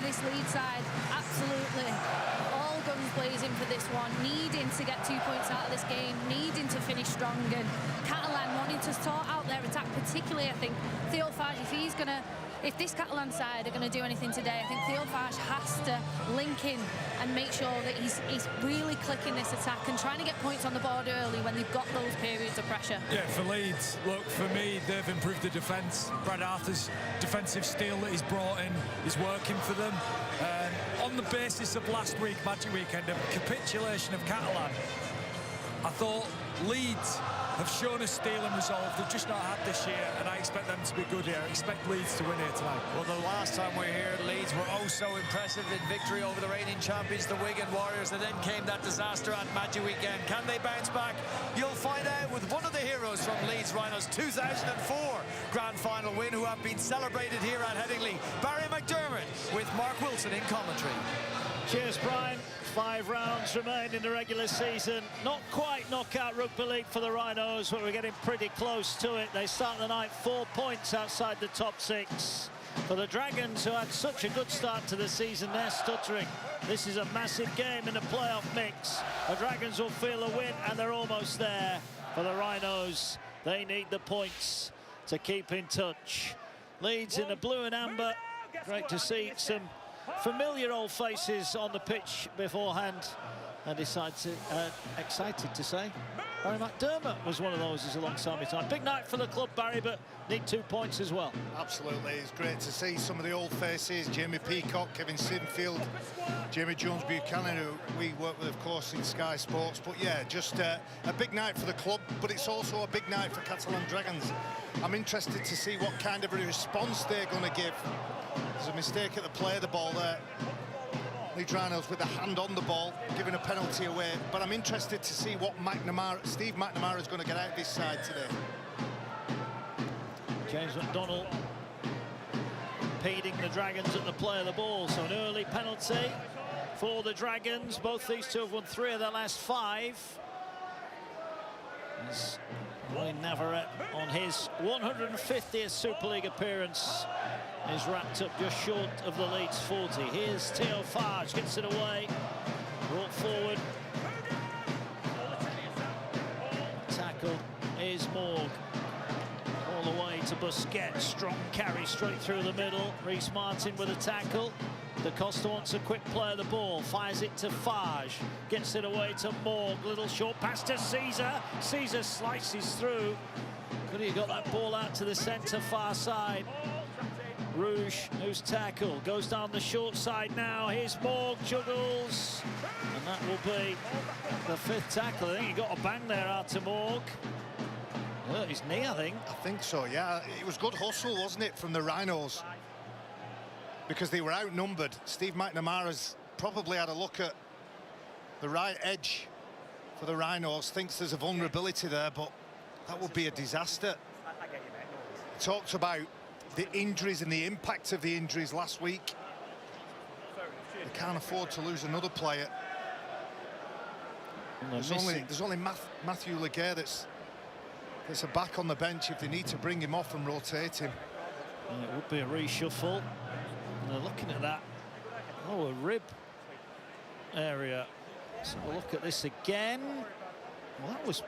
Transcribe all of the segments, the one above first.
this Leeds side, absolutely all guns blazing for this one, needing to get 2 points out of this game, needing to finish strong, and Catalan wanting to sort out their attack, particularly, I think, Theophage, if this Catalan side are going to do anything today, I think Theophage has to link in and make sure that he's really clicking this attack and trying to get points on the board early when they've got those periods of pressure. Yeah, for Leeds, look, for me, they've improved the defence. Brad Arthur's defensive steel that he's brought in is working for them. On the basis of last week, Magic Weekend, a capitulation of Catalan, I thought Leeds have shown a steel and resolve they've just not had this year, and I expect them to be good here. I expect Leeds to win here tonight. Well, the last time we were here, Leeds were oh so impressive in victory over the reigning champions, the Wigan Warriors, and then came that disaster at Magic Weekend. Can they bounce back? You'll find out with one of the heroes from Leeds Rhinos' 2004 grand final win, who have been celebrated here at Headingley. Barry McDermott with Mark Wilson in commentary. Cheers, Brian. 5 rounds remain in the regular season. Not quite knockout rugby league for the Rhinos, but we're getting pretty close to it. They start the night 4 points outside the top 6. For the Dragons, who had such a good start to the season, they're stuttering. This is a massive game in the playoff mix. The Dragons will feel a win, and they're almost there. For the Rhinos, they need the points to keep in touch. Leeds in the blue and amber. Great to see some familiar old faces on the pitch beforehand, and excited to say Barry McDermott was one of those who's alongside me tonight. Big night for the club, Barry, but need 2 points as well. Absolutely, it's great to see some of the old faces. Jamie Peacock, Kevin Sinfield, Jamie Jones-Buchanan, who we work with, of course, in Sky Sports. But yeah, just a big night for the club, but it's also a big night for Catalan Dragons. I'm interested to see what kind of a response they're going to give. There's a mistake at the play of the ball there. Leeds Rhinos with a hand on the ball, giving a penalty away. But I'm interested to see what Steve McNamara is going to get out of this side today. James McDonald impeding the Dragons at the play of the ball. So an early penalty for the Dragons. Both these two have won 3 of their last 5. As Wayne Navarrete on his 150th Super League appearance is wrapped up just short of the Leeds 40. Here's Theophage, gets it away, brought forward. Tackle is Morg. All the way to Busquets, strong carry straight through the middle. Reece Martin with a tackle. Da Costa wants a quick play of the ball, fires it to Fage, gets it away to Morg, little short pass to Caesar. Caesar slices through. Could he have got that ball out to the centre far side? Rouge, who's tackle, goes down the short side now. Here's Morg, juggles, and that will be the 5th tackle. I think he got a bang there out to Morg. Hurt his knee, I think. I think so, yeah. It was good hustle, wasn't it, from the Rhinos? Because they were outnumbered. Steve McNamara's probably had a look at the right edge for the Rhinos, thinks there's a vulnerability there, but that would be a disaster. He talked about the injuries and the impact of the injuries last week. They can't afford to lose another player. There's only Matthew Laguerre that's a back on the bench if they need to bring him off and rotate him. And it would be a reshuffle. And they're looking at that. Oh, a rib area. So we'll look at this again. Well, that was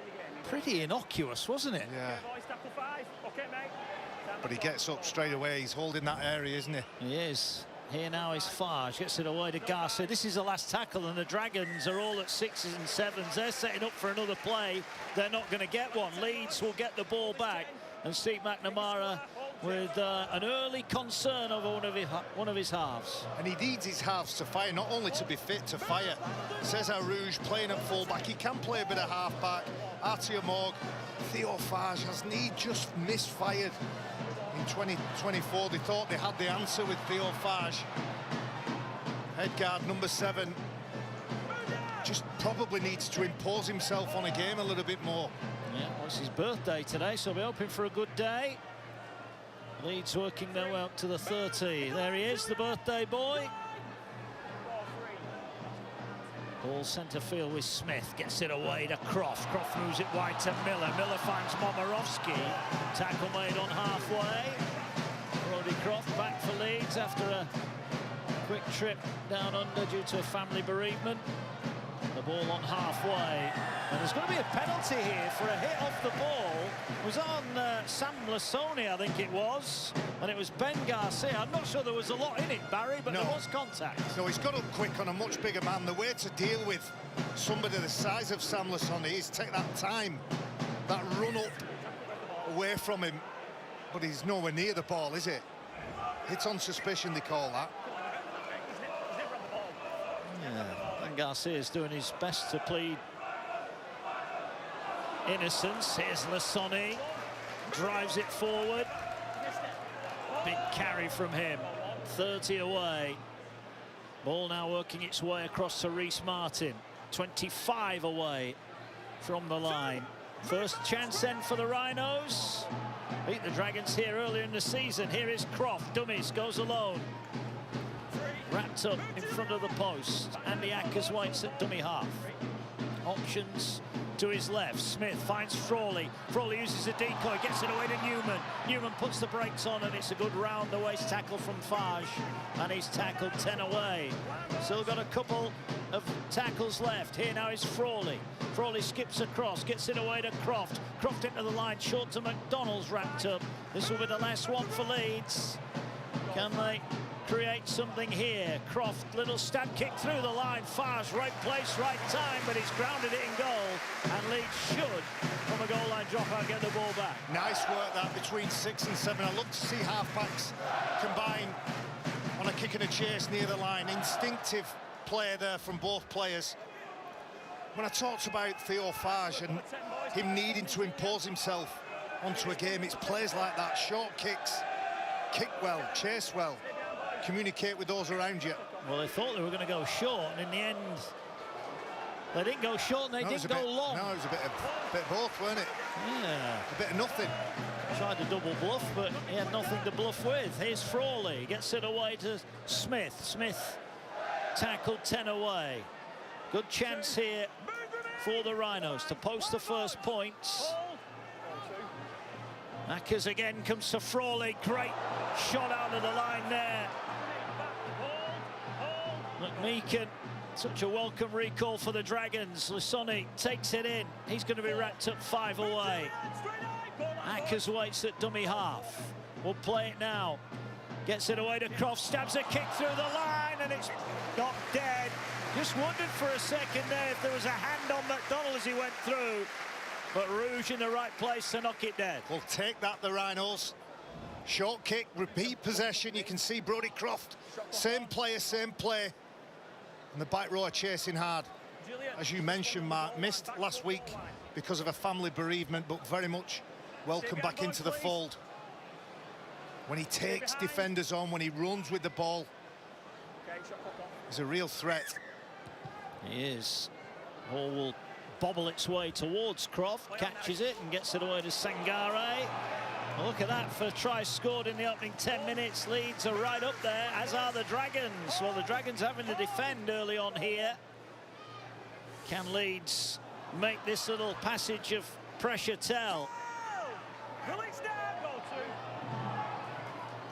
pretty innocuous, wasn't it? Yeah. But he gets up straight away. He's holding that area, isn't he? He is. Here now is Fage, gets it away to Garcia. This is the last tackle, and the Dragons are all at 6s and 7s. They're setting up for another play. They're not going to get one. Leeds will get the ball back, and Steve McNamara with an early concern over one of his halves. And he needs his halves to fire, not only to be fit to fire. Cesar Rouge playing at fullback. He can play a bit of halfback. Artia Morg, Theophage he just misfired. In 2024, they thought they had the answer with Theophage. Head guard number 7 just probably needs to impose himself on a game a little bit more. Yeah, well, it's his birthday today, so we're hoping for a good day. Leeds working their way up to the 30. There he is, the birthday boy. Ball centre field with Smith, gets it away to Croft. Croft moves it wide to Miller. Miller finds Momirovski. Tackle made on halfway. Brody Croft back for Leeds after a quick trip down under due to a family bereavement. The ball on halfway. And there's going to be a penalty here for a hit off the ball. It was on Sam Lasoni, I think it was. And it was Ben Garcia. I'm not sure there was a lot in it, Barry, but there was contact. No, he's got up quick on a much bigger man. The way to deal with somebody the size of Sam Lasoni is take that time, that run up away from him. But he's nowhere near the ball, is it? Hit on suspicion, they call that. Yeah, Ben Garcia's doing his best to plead innocence. Here's Lasoni, drives it forward. Big carry from him, 30 away. Ball now working its way across to Reece Martin, 25 away from the line. First chance then for the Rhinos. Beat the Dragons here earlier in the season. Here is Croft, dummies, goes alone. Wrapped up in front of the post. Andy Ackers waits at dummy half. Options to his left. Smith finds Frawley. Frawley uses a decoy, gets it away to Newman. Newman puts the brakes on, and it's a good round-the-waist tackle from Fage. And he's tackled 10 away. Still got a couple of tackles left. Here now is Frawley. Frawley skips across, gets it away to Croft. Croft into the line, short to McDonald's, wrapped up. This will be the last one for Leeds. Can they create something here? Croft, little stab kick through the line. Fage, right place, right time, but he's grounded it in goal. And Leeds should, from a goal line dropout, get the ball back. Nice work that between 6 and 7. I love to see half-backs combine on a kick and a chase near the line. Instinctive play there from both players. When I talked about Theo Fage and him needing to impose himself onto a game, it's plays like that, short kicks, kick well, chase well, communicate with those around you. Well, they thought they were going to go short, and in the end, they didn't go short and they didn't go long. No, it was a bit of both, weren't it? Yeah. A bit of nothing. Tried to double bluff, but he had nothing to bluff with. Here's Frawley, gets it away to Smith. Smith tackled 10 away. Good chance here for the Rhinos to post the first points. Ackers again comes to Frawley. Great shot out of the line there. McMeekan, such a welcome recall for the Dragons. Lasoni takes it in. He's going to be wrapped up 5 away. Ackers waits at dummy half. We'll play it now. Gets it away to Croft, stabs a kick through the line, and it's not dead. Just wondered for a second there if there was a hand on McDonald as he went through. But Rouge in the right place to knock it dead. We'll take that, the Rhinos. Short kick, repeat possession. You can see Brodie Croft, same player, same play. And the back row are chasing hard. As you mentioned, Mark, missed last week because of a family bereavement, but very much welcome back into the fold. When he takes defenders on, when he runs with the ball, he's a real threat. He is. Ball will bobble its way towards Croft, catches it and gets it away to Sangare. Well, look at that for a try scored in the opening 10 minutes. Leeds are right up there, as are the Dragons. Well, the Dragons having to defend early on here. Can Leeds make this little passage of pressure tell?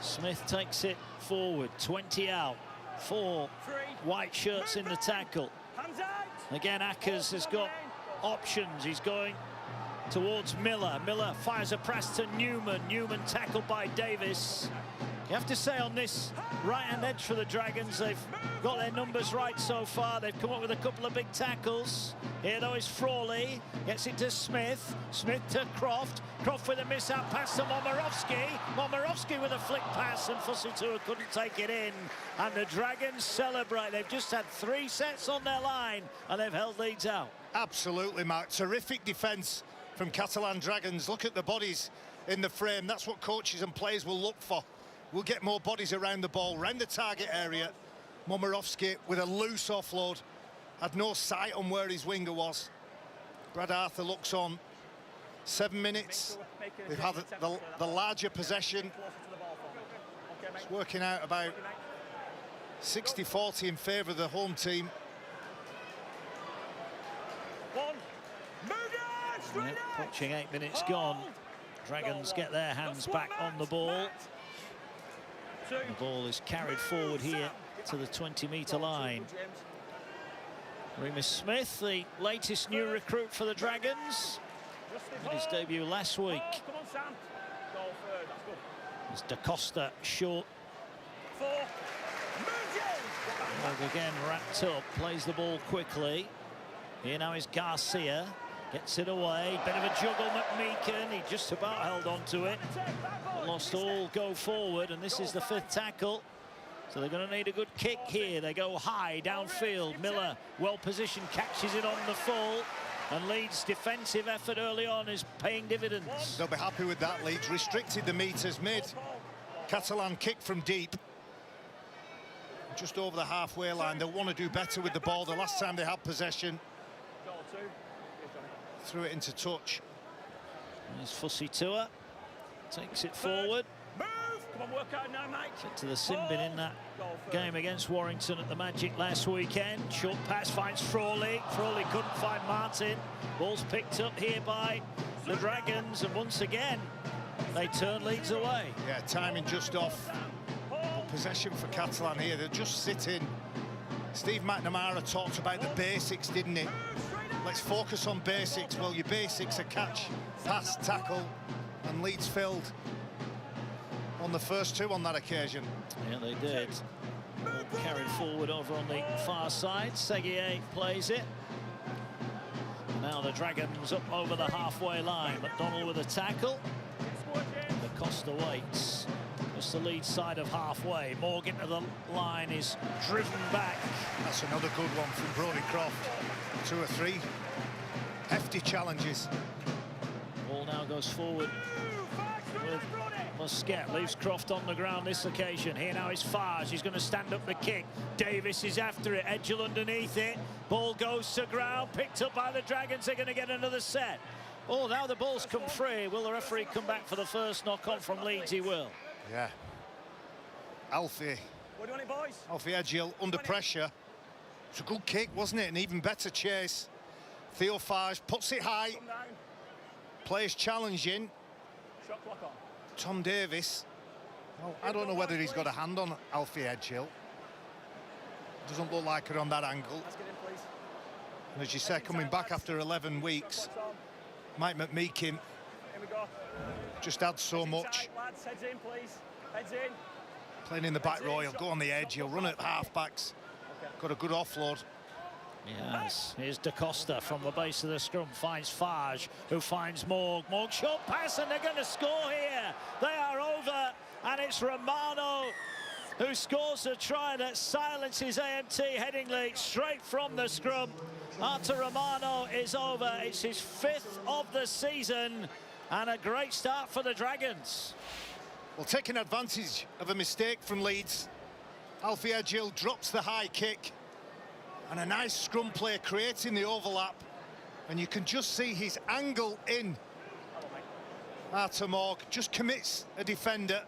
Smith takes it forward, 20 out, 4 white shirts in the tackle. Again, Ackers has got options. He's going towards Miller. Miller fires a pass to Newman. Newman tackled by Davis. You have to say on this right-hand edge for the Dragons, they've got their numbers right so far. They've come up with a couple of big tackles. Here, though, is Frawley. Gets it to Smith. Smith to Croft. Croft with a miss-out pass to Momirovski. Momirovski with a flick pass, and Fusitua couldn't take it in. And the Dragons celebrate. They've just had 3 sets on their line, and they've held Leeds out. Absolutely, Mark. Terrific defence from Catalan Dragons. Look at the bodies in the frame. That's what coaches and players will look for. We'll get more bodies around the ball, around the target area. Momirovski with a loose offload. Had no sight on where his winger was. Brad Arthur looks on. 7 minutes. They've had the larger possession. It's working out about 60-40 in favour of the home team. Yep, watching 8 minutes gone. Dragons get their hands back on the ball. The ball is carried forward here to the 20-metre line. Remus Smith, the latest new recruit for the Dragons, made his debut last week. It's Da Costa short. Again wrapped up, plays the ball quickly. Here now is Garcia, gets it away. Bit of a juggle, McMeekin. He just about held on to it. Lost all go forward, and this is the 5th tackle. So they're going to need a good kick here. They go high downfield. Miller, well positioned, catches it on the full. And Leeds' defensive effort early on is paying dividends. They'll be happy with that. Leeds restricted the meters, mid. Catalan kick from deep. Just over the halfway line. They'll want to do better with the ball. The last time they had possession, threw it into touch. There's Fussy Tua, takes it forward. Come on, work out now, mate. Sent to the sin bin in that game against Warrington at the Magic last weekend. Short pass finds Frawley. Frawley couldn't find Martin. Ball's picked up here by the Dragons, and once again they turn Leeds away. Yeah, timing just off. Possession for Catalan here. They're just sitting. Steve McNamara talked about the basics, didn't he? Let's focus on basics. Well, your basics are catch, pass, tackle, and Leeds filled on the first 2 on that occasion. Yeah, they did. Ball carried forward over on the far side. Seguier plays it. Now the Dragons up over the halfway line. McDonald with a tackle. Da Costa waits. Just the Leeds side of halfway. Morgan to the line is driven back. That's another good one from Brodie Croft. 2 or 3 hefty challenges. Ball now goes forward with Muscat. Leaves Croft on the ground this occasion. Here now is Farge. He's going to stand up the kick. Davis is after it. Edgell underneath it. Ball goes to ground. Picked up by the Dragons. They're going to get another set. Oh, now the ball's come free. Will the referee come back for the first knock-on from Leeds? He will. Yeah. Alfie. What do you want it, boys? Alfie Edgell under pressure. It's a good kick, wasn't it? An even better chase. Theo Farge puts it high. Plays challenging. Shot clock on. Tom Davis. Well, I don't know whether he's got a hand on Alfie Edgell. Doesn't look like it on that angle. Let's get in, please. And as you say, coming back after 11 weeks, Mike McMeekin Here we go. just adds so much. Lads, heads in, please. Heads in. Playing in the back row, he'll go on the edge, he'll run at half-backs. Got a good offload. Yes, here's Da Costa from the base of the scrum, finds Farge, who finds Morg. Morg, short pass, and they're going to score here. They are over, and it's Romano who scores a try that silences AMT Headingley straight from the scrum. Artur Romano is over. It's his 5th of the season, and a great start for the Dragons. Well, taking advantage of a mistake from Leeds, Alfie Edgell drops the high kick, and a nice scrum play creating the overlap, and you can just see his angle in. Artur Morg just commits a defender,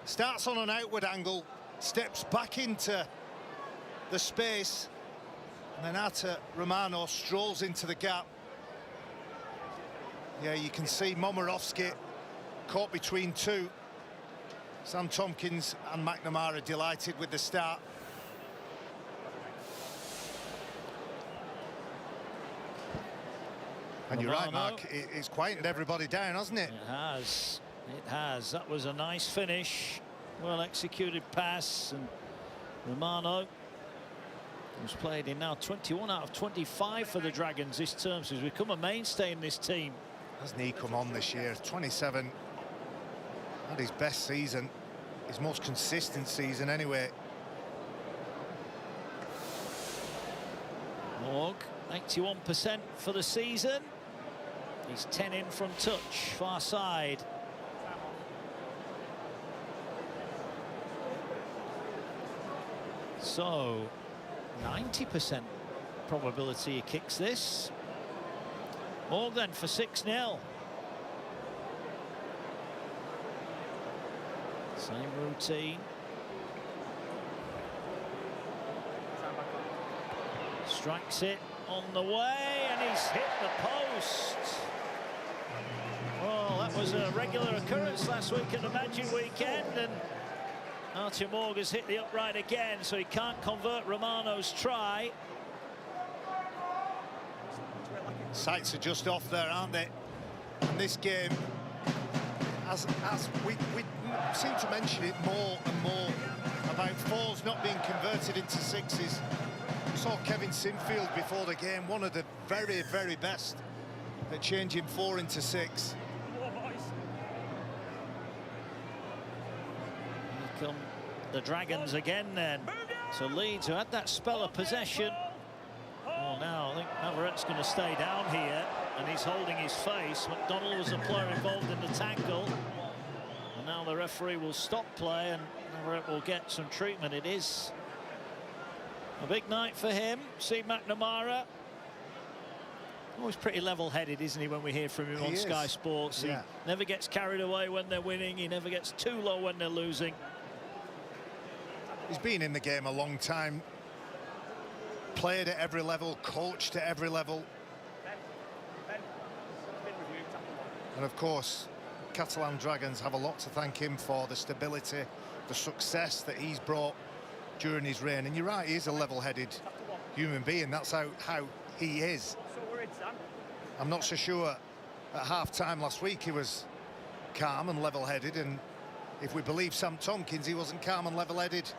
starts on an outward angle, steps back into the space, and then Artur Romano strolls into the gap. Yeah, you can see Momirovski caught between 2. Sam Tompkins and McNamara delighted with the start. And you're right, Mark, it's quietened everybody down, hasn't it? It has. It has. That was a nice finish. Well executed pass, and Romano, who's played in now 21 out of 25 for the Dragons this term, so he's become a mainstay in this team. Hasn't he come on this year? 27. Had his best season, his most consistent season anyway. Morg, 81% for the season. He's 10 in from touch, far side. So, 90% probability he kicks this. Morg then for 6-0. Same routine. Strikes it on the way, and he's hit the post. Well, that was a regular occurrence last week at the Magic weekend, and Artyom Morga's hit the upright again, so he can't convert Romano's try. Sights are just off there, aren't they? And this game, as we seem to mention it more and more about fours not being converted into sixes. We saw Kevin Sinfield before the game, one of the very, very best at changing 4 into 6. Here come the Dragons again then. So Leeds, who had that spell of possession. Oh, now I think Navarrette's going to stay down here, and he's holding his face. McDonald was a player involved in the tackle. And now the referee will stop play, and Navarrette will get some treatment. It is a big night for him. See McNamara. Always pretty level-headed, isn't he, when we hear from him on Sky Sports? Yeah. He never gets carried away when they're winning. He never gets too low when they're losing. He's been in the game a long time. Played at every level, coached at every level. And of course, Catalan Dragons have a lot to thank him for, the stability, the success that he's brought during his reign. And you're right, he is a level-headed human being. That's how he is. I'm not so sure at half-time last week he was calm and level-headed, and if we believe Sam Tompkins, he wasn't calm and level-headed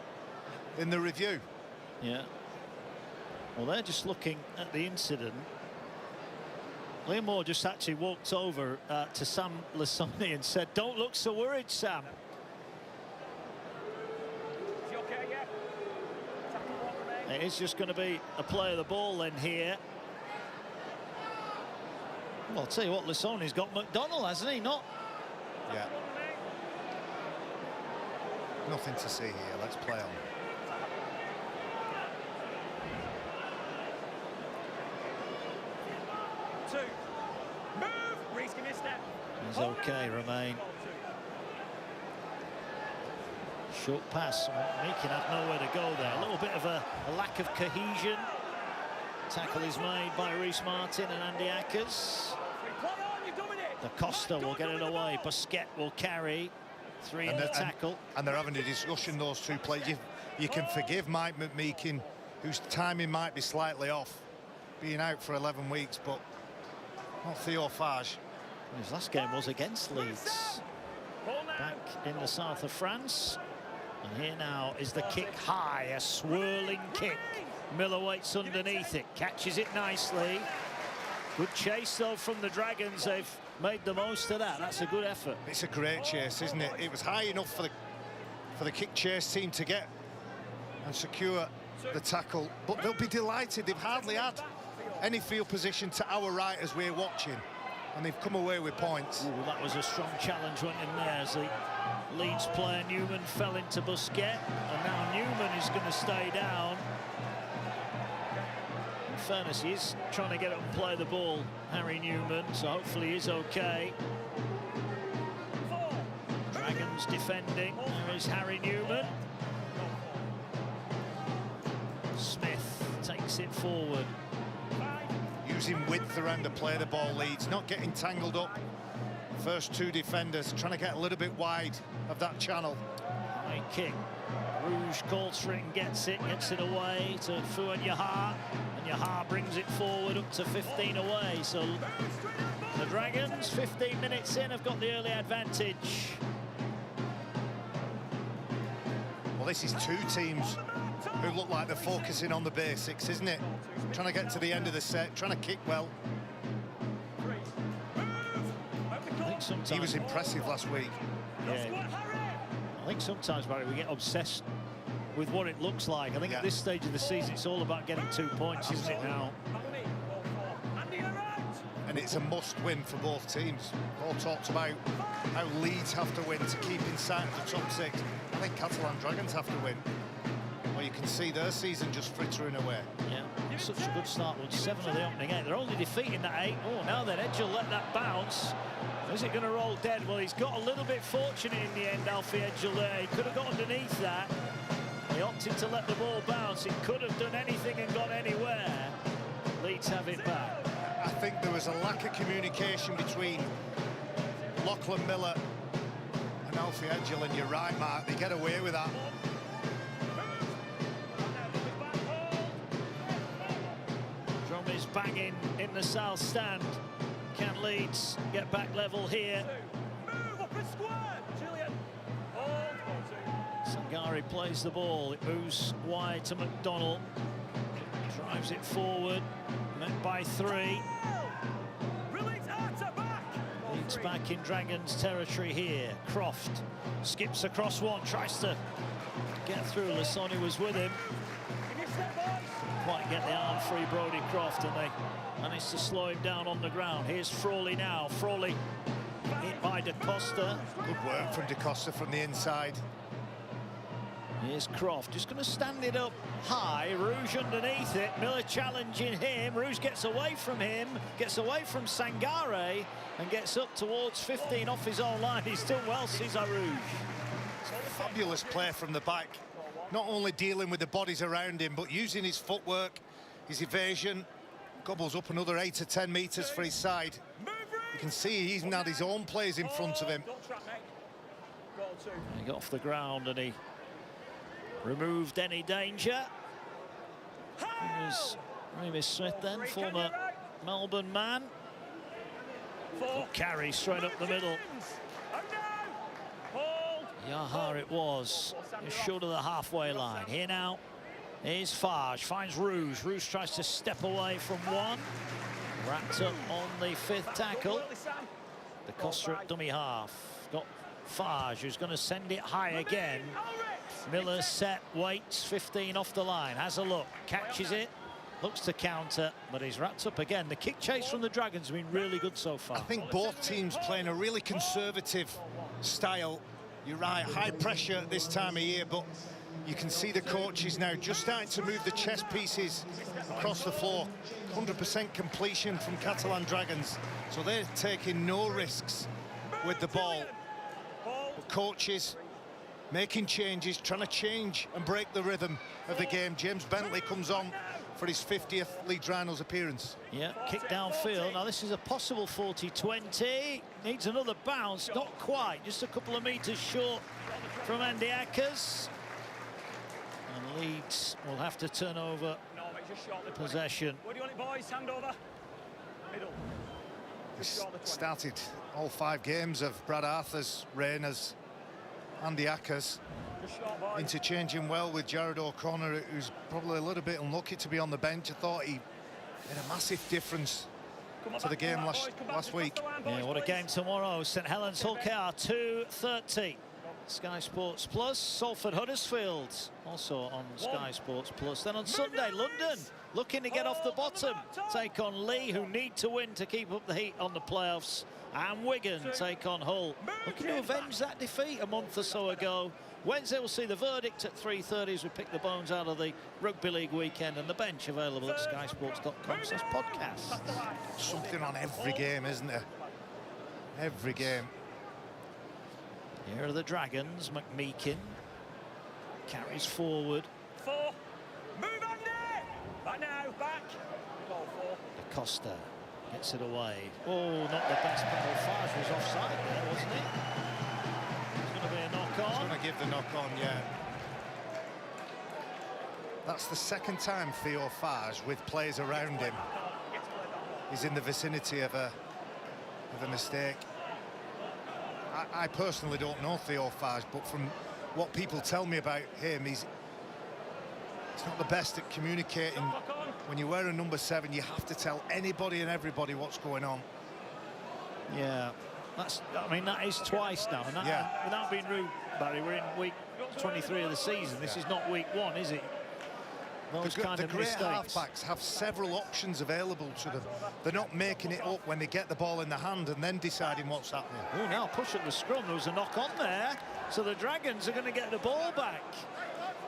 in the review. Yeah. Well, they're just looking at the incident. Liam Moore just actually walked over to Sam Lasoni and said, "Don't look so worried, Sam." It is just going to be a play of the ball then here. Well, I'll tell you what, Lasoni's got McDonald, hasn't he? Not. Yeah. Nothing to see here. Let's play on. He's okay, Romain. Short pass. Meakin had nowhere to go there. A little bit of a lack of cohesion. Tackle is made by Reece Martin and Andy Ackers. Da Costa will get it away. Busquets will carry. 3 in the tackle. And they're having a discussion, those two players. You can forgive Mike McMeekin, whose timing might be slightly off, being out for 11 weeks, but not Theo Fage. His last game was against Leeds, back in the south of France. And here now is the kick high, a swirling kick. Miller waits underneath it, catches it nicely. Good chase though from the Dragons. They've made the most of that. That's a good effort. It's a great chase, isn't it? It was high enough for the kick chase team to get and secure the tackle, but they'll be delighted. They've hardly had any field position to our right as we're watching, and they've come away with points. Ooh, that was a strong challenge went in there as the Leeds player Newman fell into Busquets, and now Newman is going to stay down. In fairness, he is trying to get up and play the ball, Harry Newman, so hopefully he's okay. Dragons defending. There is Harry Newman. Smith takes it forward. Using width around the play the ball, Leeds, not getting tangled up. First 2 defenders trying to get a little bit wide of that channel. High kick. Rouge calls for it and gets it away to Fouad Yahar, and Yahar brings it forward up to 15 away. So the Dragons, 15 minutes in, have got the early advantage. Well, this is 2 teams who look like they're focusing on the basics, isn't it? Trying to get to the end of the set, trying to kick well. I think sometimes He was impressive last week. Yeah, I think sometimes, Barry, we get obsessed with what it looks like. I think at this stage of the season, it's all about getting 2 points, isn't it now? And it's a must-win for both teams. All talked about how Leeds have to win to keep inside the top 6. I think Catalan Dragons have to win. Well, you can see their season just frittering away. Yeah, such a good start. 7 of the opening 8. They're only defeating that 8. Oh, now then, Edge will let that bounce. Is it going to roll dead? Well, he's got a little bit fortunate in the end, Alfie Edgel there. He could have got underneath that. He opted to let the ball bounce. It could have done anything and gone anywhere. Leeds have it back. I think there was a lack of communication between Lachlan Miller And Alfie Edgell, and you're right, Mark, they get away with that. Drum is banging in the south stand. Can Leeds get back level here? Move up and square, Julian. Hold. Sangari plays the ball. It moves wide to McDonnell. Drives it forward. Met by 3. Release Arter back. Leeds back in Dragons territory here. Croft skips across one. Tries to get through. Lasoni was with him. Can you step, boys? Quite get the arm free, Brodie Croft, and they managed to slow him down on the ground. Here's Frawley now. Frawley hit by Da Costa. Good work from Da Costa from the inside. Here's Croft, just going to stand it up high. Rouge underneath it. Miller challenging him. Rouge gets away from him, gets away from Sangare, and gets up towards 15 off his own line. He's still well, Cesar Rouge. Fabulous play from the back. Not only dealing with the bodies around him, but using his footwork, his evasion. Gobbles up another 8 to 10 metres for his side. You can see he's even had his own players in front of him. Don't trap, mate. Goal 2. He got off the ground and he removed any danger. It was Remus Smith then, former Melbourne man. 4. Carry straight up the middle. And now. Hold. Yaha it was, just short of the halfway line. Here now is Farge, finds Rouge. Rouge tries to step away from one. Wrapped up on the 5th tackle. Da Costa at dummy half. Got Farge, who's going to send it high again. Miller set, waits, 15 off the line. Has a look, catches it. Looks to counter, but he's wrapped up again. The kick chase from the Dragons has been really good so far. I think both teams playing a really conservative style. You're right, high pressure at this time of year, but you can see the coaches now just starting to move the chess pieces across the floor. 100% completion from Catalan Dragons, so they're taking no risks with the ball. But coaches making changes, trying to change and break the rhythm of the game. James Bentley comes on for his 50th Leeds Rhinos appearance. Yeah, kick downfield. Now this is a possible 40-20. Needs another bounce, not quite, just a couple of metres short from Andy Ackers. And Leeds will have to turn over No, mate, just short the 20. possession. Where do you want it, boys? Hand over. Middle. This started all 5 games of Brad Arthur's reign as Andy Ackers, Just short, boys. interchanging well with Jared O'Connor, who's probably a little bit unlucky to be on the bench. I thought he made a massive difference to the game last week. Yeah, what a game tomorrow. St Helens Hull KR 2:30. Sky Sports Plus. Salford Huddersfield also on Sky Sports Plus. Then on Sunday, London looking to get off the bottom, take on Lee, who need to win to keep up the heat on the playoffs. And Wigan take on Hull, looking to avenge that defeat a month or so ago. Wednesday we'll see the verdict at 3:30 as we pick the bones out of the Rugby League weekend, and the bench available at skysports.com/podcast. Something on every game, isn't there? Every game. Here are the Dragons. McMeekin carries forward. 4. Move Andy. Back now, back. Goal 4. Da Costa gets it away. Oh, not the best ball. Farge was offside there, wasn't he? It's going to be a knock He's on. going to give the knock on, yeah. That's the second time Theo Farge, with players around him, is in the vicinity of a mistake. I personally don't know Theo Farge, but from what people tell me about him, he's not the best at communicating. When you wear a number 7, you have to tell anybody and everybody what's going on. Yeah, I mean, that is twice now. And that, Yeah. without being rude, Barry, we're in week 23 of the season. This is not week 1, is it? Those kind The of great mistakes. halfbacks have several options available to them. They're not making it up when they get the ball in the hand and then deciding what's happening. Oh, now push at the scrum. There was a knock on there. So the Dragons are going to get the ball back.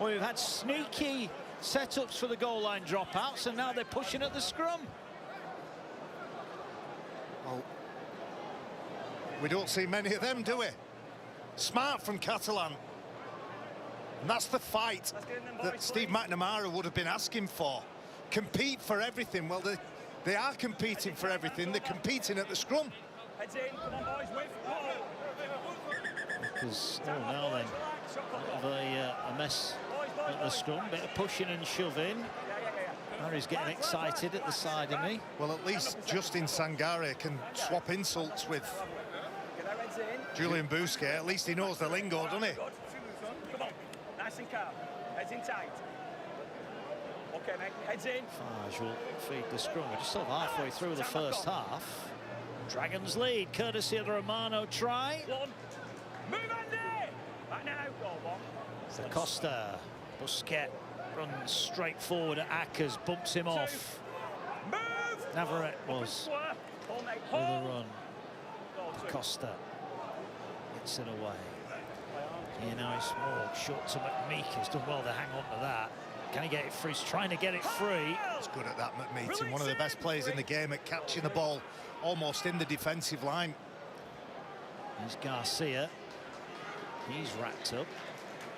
Well, we've had sneaky setups for the goal line dropouts, and now they're pushing at the scrum. Well, we don't see many of them, do we? Smart from Catalan. And that's the fight that Steve McNamara would have been asking for. Compete for everything. Well, they are competing for everything. They're competing at the scrum. Heads in. Come on, boys. With. because now then, a bit of a mess at the scrum, bit of pushing and shoving. Harry's getting excited at the side of me. Well, at least Justin Sangare can swap insults with Julian Bousquet. At least he knows the lingo, doesn't he? Come on, nice and calm. Heads in tight. Okay, mate, heads in. Farge will feed the scrum. We're just sort of halfway through the first half. Dragons lead, courtesy of the Romano try. One. Move Andy! Back now. Go on, one. Da Costa. Bousquet runs straight forward at Ackers, bumps him off. Move! Navarrete was Hold, mate. with a Hold. run. Da Costa gets it away. Here now it's Morg, short to McMeek. He's done well to hang on to that. Can he get it free? He's trying to get it free. He's good at that, McMeeting. One of the best players in the game at catching the ball almost in the defensive line. Here's Garcia. He's wrapped up.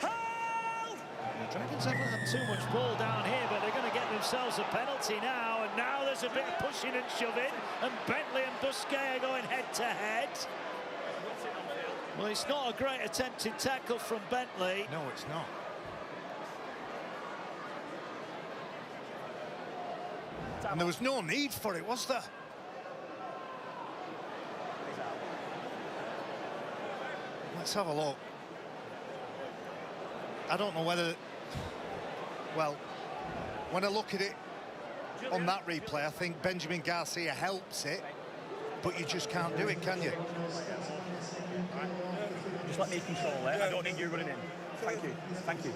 The Dragons haven't had too much ball down here, but they're going to get themselves a penalty now. And now there's a bit of pushing and shoving. And Bentley and Bousquet are going head to head. Well, it's not a great attempted tackle from Bentley. No, it's not. And there was no need for it, was there? Let's have a look. I don't know whether... Well, when I look at it on that replay, I think Benjamin Garcia helps it, but you just can't do it, can you? Just let me control it. I don't need you running in. Thank you. Thank you.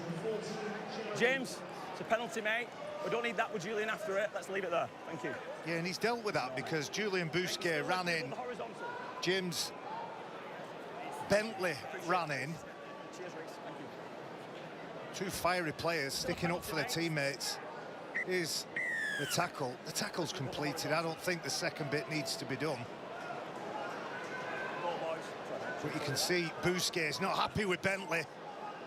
James, it's a penalty, mate. We don't need that with Julian after it. Let's leave it there. Thank you. Yeah, and he's dealt with that because Julian Bousquet ran in. James Bentley ran in. Cheers, Reece. Thank you. Two fiery players sticking up for their teammates. Here's the tackle. The tackle's completed. I don't think the second bit needs to be done. But you can see Bousquet's not happy with Bentley.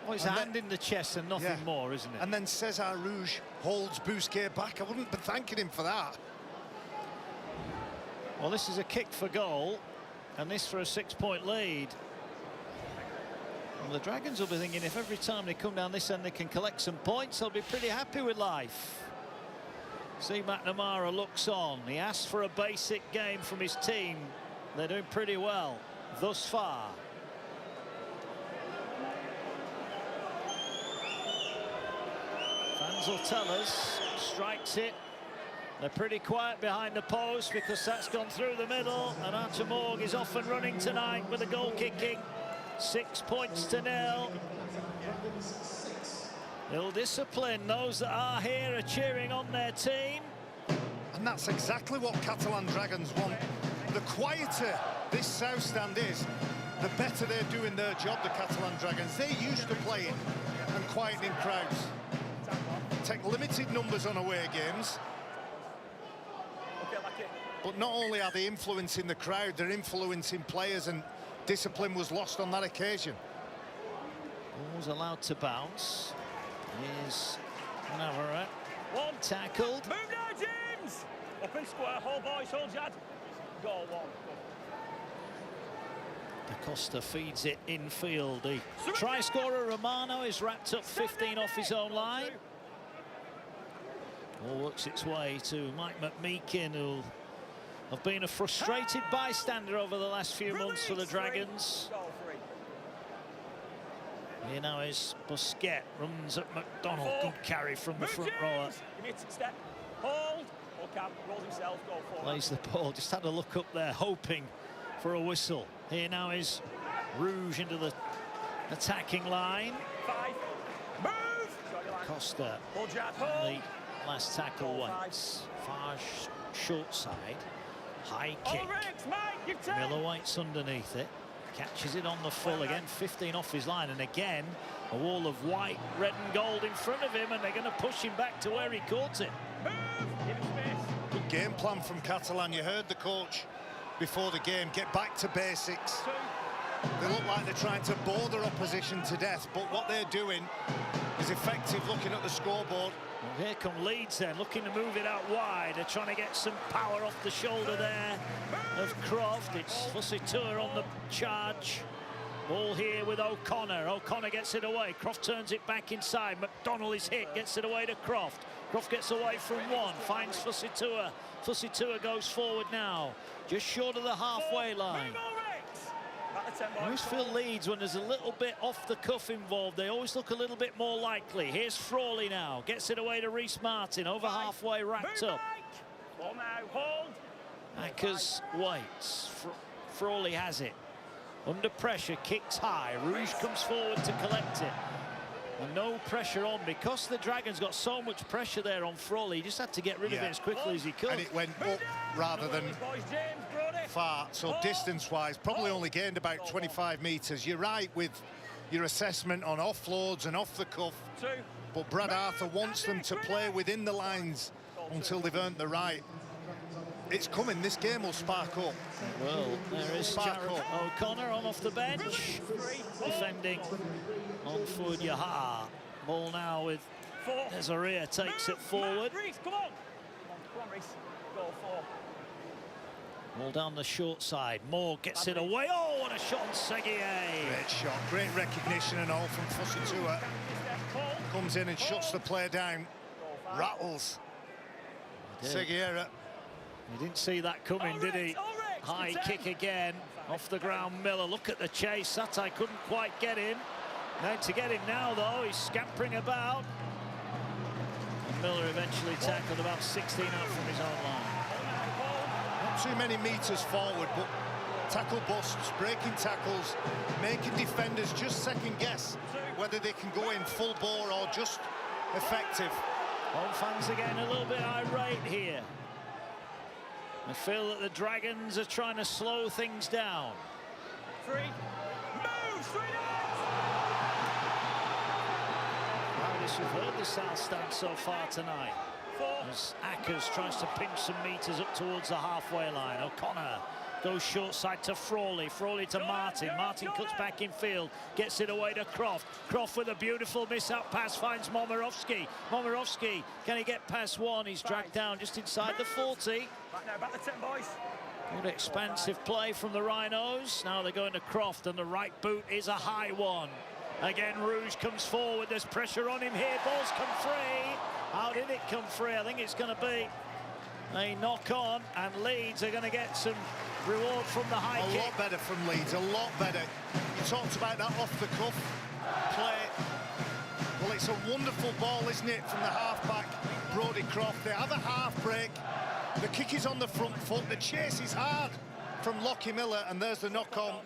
Well, it's a hand in the chest and nothing more, isn't it? And then Cesar Rouge holds Bousquet back. I wouldn't be thanking him for that. Well, this is a kick for goal, and this for a 6-point lead. Well, the Dragons will be thinking if every time they come down this end they can collect some points, they'll be pretty happy with life. See, McNamara looks on. He asked for a basic game from his team. They're doing pretty well thus far. Fans will tell us. Strikes it. They're pretty quiet behind the post because that's gone through the middle, and Artur Morg is off and running tonight with a goal kicking. 6 points to nil. Ill discipline. Those that are here are cheering on their team. And that's exactly what Catalan Dragons want. The quieter this south stand is, the better they're doing their job, the Catalan Dragons. They're used to playing and quietening crowds. Take limited numbers on away games. But not only are they influencing the crowd, they're influencing players, and discipline was lost on that occasion. Ball's allowed to bounce. Here's Navarrete. One tackled. Move now, James! Up and square. Hold, boys. Hold, Jad. Goal one. Da Costa feeds it infield. The try scorer Romano is wrapped up 15 off his own line. All works its way to Mike McMeekin, who'll have been a frustrated bystander over the last few months for the Dragons. Here now is Bousquet, runs at McDonald. Good carry from the front rower. Give me a step. Hold. Cap rolls himself. Go forward. Plays the ball. Just had a look up there, hoping for a whistle. Here now is Rouge into the attacking line. 5. Move. Costa. Hold, Jad. Hold. The last tackle waits. Farge short side. High kick. Miller waits underneath it. Catches it on the full again. 15 off his line, and again a wall of white, red and gold in front of him, and they're going to push him back to where he caught it. Good game plan from Catalan. You heard the coach before the game. Get back to basics. They look like they're trying to bore their opposition to death, but what they're doing is effective. Looking at the scoreboard. Well, here come Leeds then, looking to move it out wide. They're trying to get some power off the shoulder there of Croft. It's Fussy Tour on the charge. Ball here with O'Connor. O'Connor gets it away. Croft turns it back inside. McDonald is hit, gets it away to Croft. Croft gets away from one, finds Fusitua. Fusitua goes forward now, just short of the halfway line. I always feel Leeds, when there's a little bit off the cuff involved, they always look a little bit more likely. Here's Frawley now, gets it away to Reece Martin, over halfway, wrapped up. Ball now, hold. Ackers waits. Frawley has it. Under pressure, kicks high. Rouge comes forward to collect it. And no pressure on, because the Dragons got so much pressure there on Frawley. He just had to get rid of it as quickly as he could. And it went up rather than far. So distance-wise, probably only gained about 25 metres. You're right with your assessment on offloads and off the cuff. But Brad Arthur wants them to play within the lines until they've earned the right. It's coming. This game will spark up. Well, there is Jared O'Connor on off the bench, defending on Fouad Yaha. Ball now with Desiree, takes it forward. Come on, Reece. Go 4. Ball down the short side. Moore gets it away. Oh, what a shot on Seguier. Great shot. Great recognition and all from Fusitua. Comes in and shuts the play down. Rattles Seguier. He didn't see that coming, did he? High kick again. Off the ground, Miller. Look at the chase. Satai couldn't quite get him. Now to get him now, though, he's scampering about. And Miller eventually tackled about 16 out from his own line. Not too many metres forward, but tackle busts, breaking tackles, making defenders just second guess whether they can go in full bore or just effective. Home fans again a little bit irate here. I feel that the Dragons are trying to slow things down. 3. Move, straight Loudest we've heard the South stand so far tonight. As Ackers tries to pinch some metres up towards the halfway line. O'Connor goes short side to Frawley. Frawley to Martin. Martin cuts back in field. Gets it away to Croft. Croft with a beautiful miss-out pass finds Momirovski. Momirovski, can he get past one? He's dragged down just inside the 40. Back now, back the 10, boys. Good expansive play from the Rhinos. Now they're going to Croft, and the right boot is a high one. Again, Rouge comes forward. There's pressure on him here. Ball's come free. How did it come free? I think it's going to be a knock-on, and Leeds are going to get some reward from the high kick. A lot better from Leeds, a lot better. You talked about that off-the-cuff play. Well, it's a wonderful ball, isn't it, from the half-back, Brodie Croft. They have a half-break. The kick is on the front foot. The chase is hard from Lockie Miller, and there's the knock-on.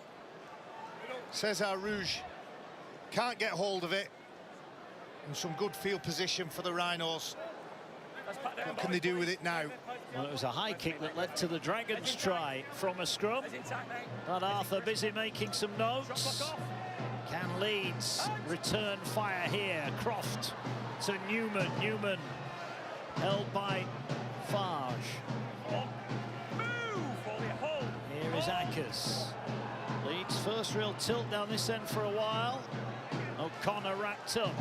Cesar Rouge can't get hold of it. And some good field position for the Rhinos. What can they do with it now? Well, it was a high kick that led to the Dragons' try from a scrum. But Arthur busy making some notes. Can Leeds return fire here? Croft to Newman. Newman held by Farge. Here is Ackers. Leeds' first real tilt down this end for a while. O'Connor wrapped up.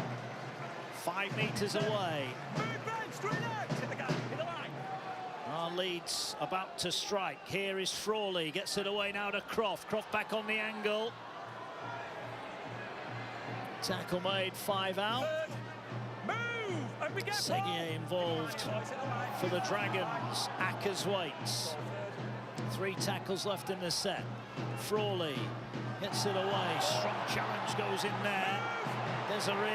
5 metres away. Leeds about to strike. Here is Frawley, gets it away now to Croft. Croft back on the angle. Tackle made, 5 out. Seguier involved for the Dragons. Ackers waits. 3 tackles left in the set. Frawley gets it away. Strong challenge goes in there. Desiree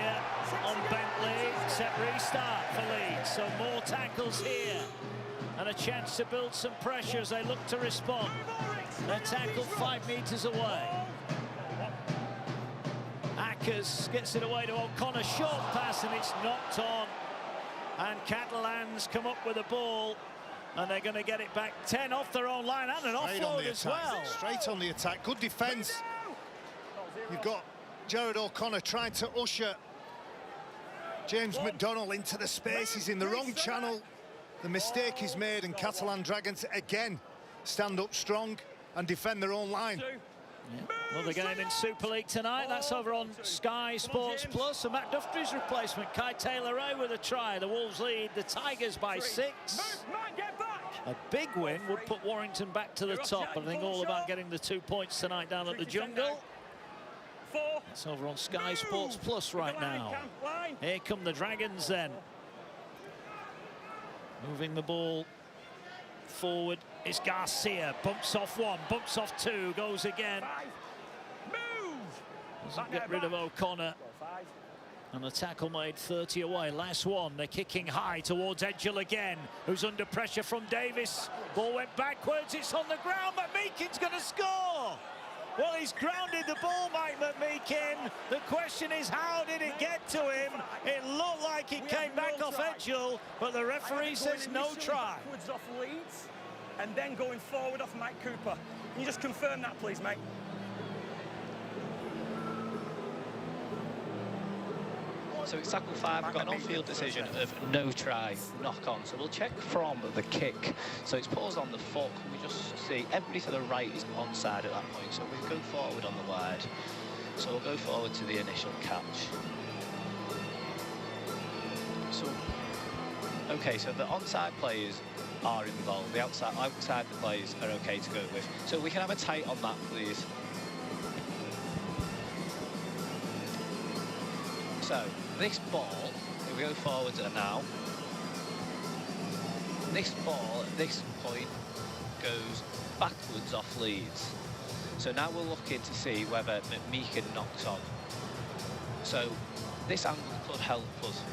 on Bentley. Set restart for Leeds. So more tackles here. And a chance to build some pressure as they look to respond. They're tackled 5 metres away. Ackers gets it away to O'Connor. Short pass, and it's knocked on. And Catalans come up with the ball. And they're going to get it back. 10 off their own line and an offload as well. Straight on the attack. Good defence. You've got Jared O'Connor trying to usher James McDonald into the space. He's in the wrong channel. The mistake is made, and Catalan Dragons again stand up strong and defend their own line. Another game in Super League tonight. That's over on Sky Sports Plus. And Matt Duffy's replacement, Kai Taylor-Ray, with a try. The Wolves lead the Tigers by 6. A big win would put Warrington back to the top. I think all about getting the 2 points tonight down at the Jungle. 4. It's over on Sky Sports Plus right now. Here come the Dragons then. Moving the ball forward. It's Garcia. Bumps off one, bumps off two, goes again. 5. Move! Doesn't get rid of O'Connor. 5. And the tackle made 30 away. Last one. They're kicking high towards Edgell again, who's under pressure from Davis. Ball went backwards. It's on the ground. McMeekin's going to score. Well, he's grounded the ball, Mike McMeekin. The question is, how did it get to him? It looked like it came back off Edgell, but the referee says no try. Backwards off Leeds, and then going forward off Mike Cooper. Can you just confirm that, please, mate? So it's tackle 5, we've got an on-field decision of no try, knock on. So we'll check from the kick. So it's paused on the foot. We just see everybody to the right is onside at that point. So we go forward on the wide. So we'll go forward to the initial catch. So, okay, so the onside players are involved. The outside the players are okay to go with. So we can have a tight on that, please. So this ball, if we go forward now, this ball at this point goes backwards off Leeds. So now we're looking to see whether McMeekin knocks on. So this angle could help us.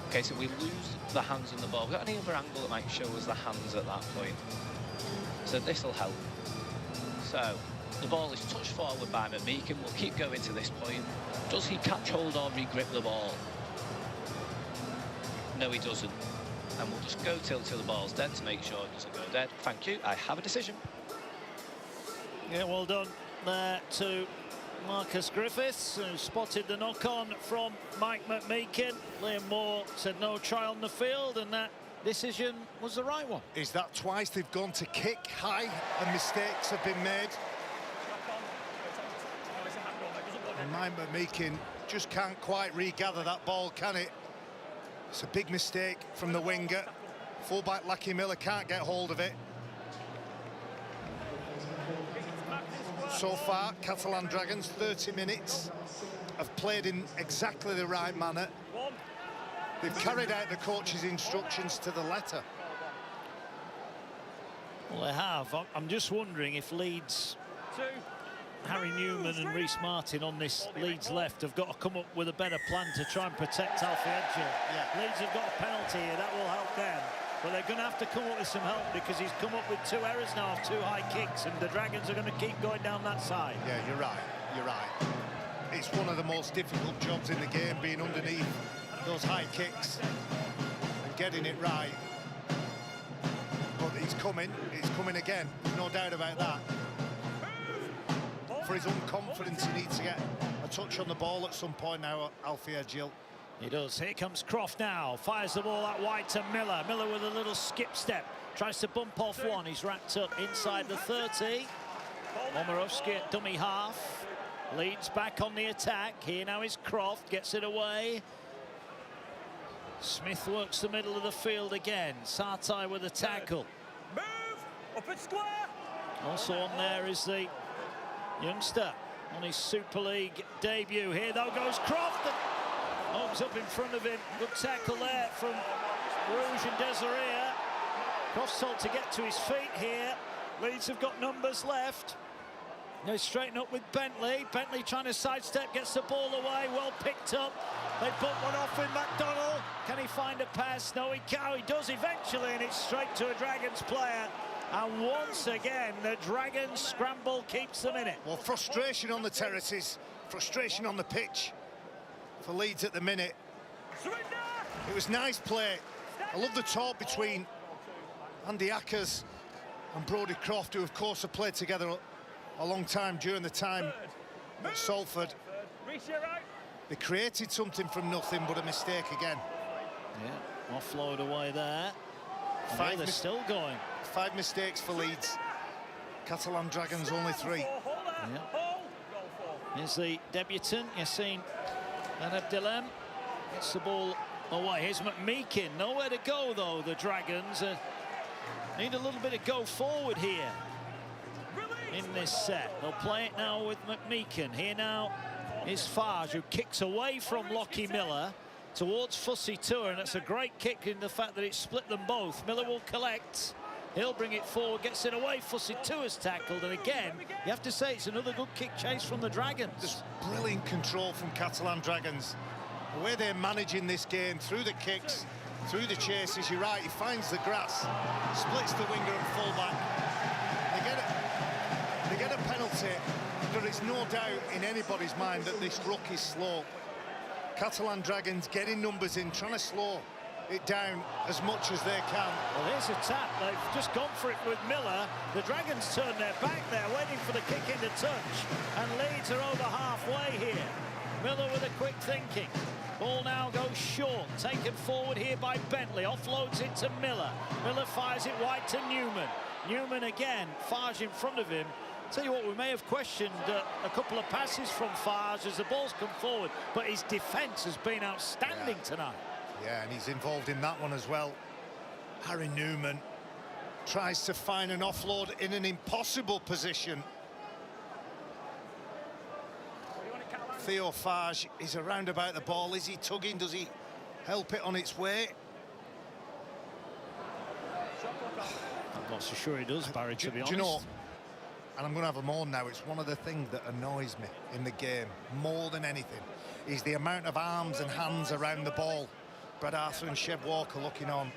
Okay, so we lose the hands on the ball. We've got any other angle that might show us the hands at that point. So this will help. So the ball is touched forward by McMeekin. We'll keep going to this point. Does he catch hold or re-grip the ball? No, he doesn't. And we'll just go till the ball's dead to make sure it doesn't go dead. Thank you. I have a decision. Yeah, well done there to Marcus Griffiths, who spotted the knock-on from Mike McMeekin. Liam Moore said no try on the field, and that decision was the right one. Is that twice they've gone to kick high and mistakes have been made? And Mike McMeekin just can't quite regather that ball, can it? It's a big mistake from the winger. Fullback Lackey Miller can't get hold of it. So far, Catalan Dragons, 30 minutes, have played in exactly the right manner. They've carried out the coach's instructions to the letter. Well, they have. I'm just wondering if Leeds, Harry Newman and Reece Martin on this Leeds left have got to come up with a better plan to try and protect Alfie Edgell. Yeah. Leeds have got a penalty here, that will help them. But they're going to have to come up with some help because he's come up with 2 errors now of 2 high kicks, and the Dragons are going to keep going down that side. Yeah, you're right. You're right. It's one of the most difficult jobs in the game, being underneath those high kicks and getting it right. But he's coming again. No doubt about that. For his own confidence, he needs to get a touch on the ball at some point now, Alfie Edgell. He does. Here comes Croft now. Fires the ball out wide to Miller. Miller with a little skip step. Tries to bump off one. He's wrapped up inside the 30. Omarovsky at dummy half. Leeds back on the attack. Here now is Croft. Gets it away. Smith works the middle of the field again. Sartai with a tackle. Move! Up at square! Also on there is the youngster on his Super League debut. Here though goes Croft. Holmes up in front of him. Good tackle there from Rouge and Desiree. Croft's told to get to his feet here. Leeds have got numbers left. They straighten up with Bentley. Bentley trying to sidestep, gets the ball away. Well picked up. They put one off with McDonald. Can he find a pass? No, he can. He does eventually, and it's straight to a Dragons player. And once again, the Dragons scramble keeps them in it. Well, frustration on the terraces, frustration on the pitch for Leeds at the minute. It was nice play. I love the talk between Andy Ackers and Brodie Croft, who of course have played together a long time during the time at Salford. They created something from nothing, but a mistake again. Yeah, offload away there. They're still going. 5 mistakes for Leeds. Catalan Dragons only 3. Yeah. Here's the debutant, Yassine Abdelhem. Gets the ball away. Here's McMeekin. Nowhere to go, though, the Dragons. Need a little bit of go forward here. in this set. They'll play it now with McMeekan. Here now is Farge, who kicks away from Lockie Miller towards Fussy Tour, and it's a great kick in the fact that it split them both. Miller will collect. He'll bring it forward, gets it away. Fussy Tour's tackled, and again, you have to say it's another good kick chase from the Dragons. Just brilliant control from Catalan Dragons. The way they're managing this game, through the kicks, through the chases, you're right, he finds the grass, splits the winger and fullback. They get a penalty. There is no doubt in anybody's mind that this ruck is slow. Catalan Dragons getting numbers in, trying to slow it down as much as they can. Well, here's a tap. They've just gone for it with Miller. The Dragons turn their back there, waiting for the kick into touch. And Leeds are over halfway here. Miller with a quick thinking. Ball now goes short. Taken forward here by Bentley. Offloads it to Miller. Miller fires it wide to Newman. Newman again. Farge in front of him. Tell you what, we may have questioned a couple of passes from Farge as the ball's come forward, but his defence has been outstanding tonight. Yeah, and he's involved in that one as well. Harry Newman tries to find an offload in an impossible position. Theo Farge is around about the ball. Is he tugging? Does he help it on its way? I'm not so sure he does, Barry, to be honest. Do you know, and I'm going to have them on now, it's one of the things that annoys me in the game more than anything is the amount of arms and hands around the ball. Brad Arthur and Chev Walker looking on.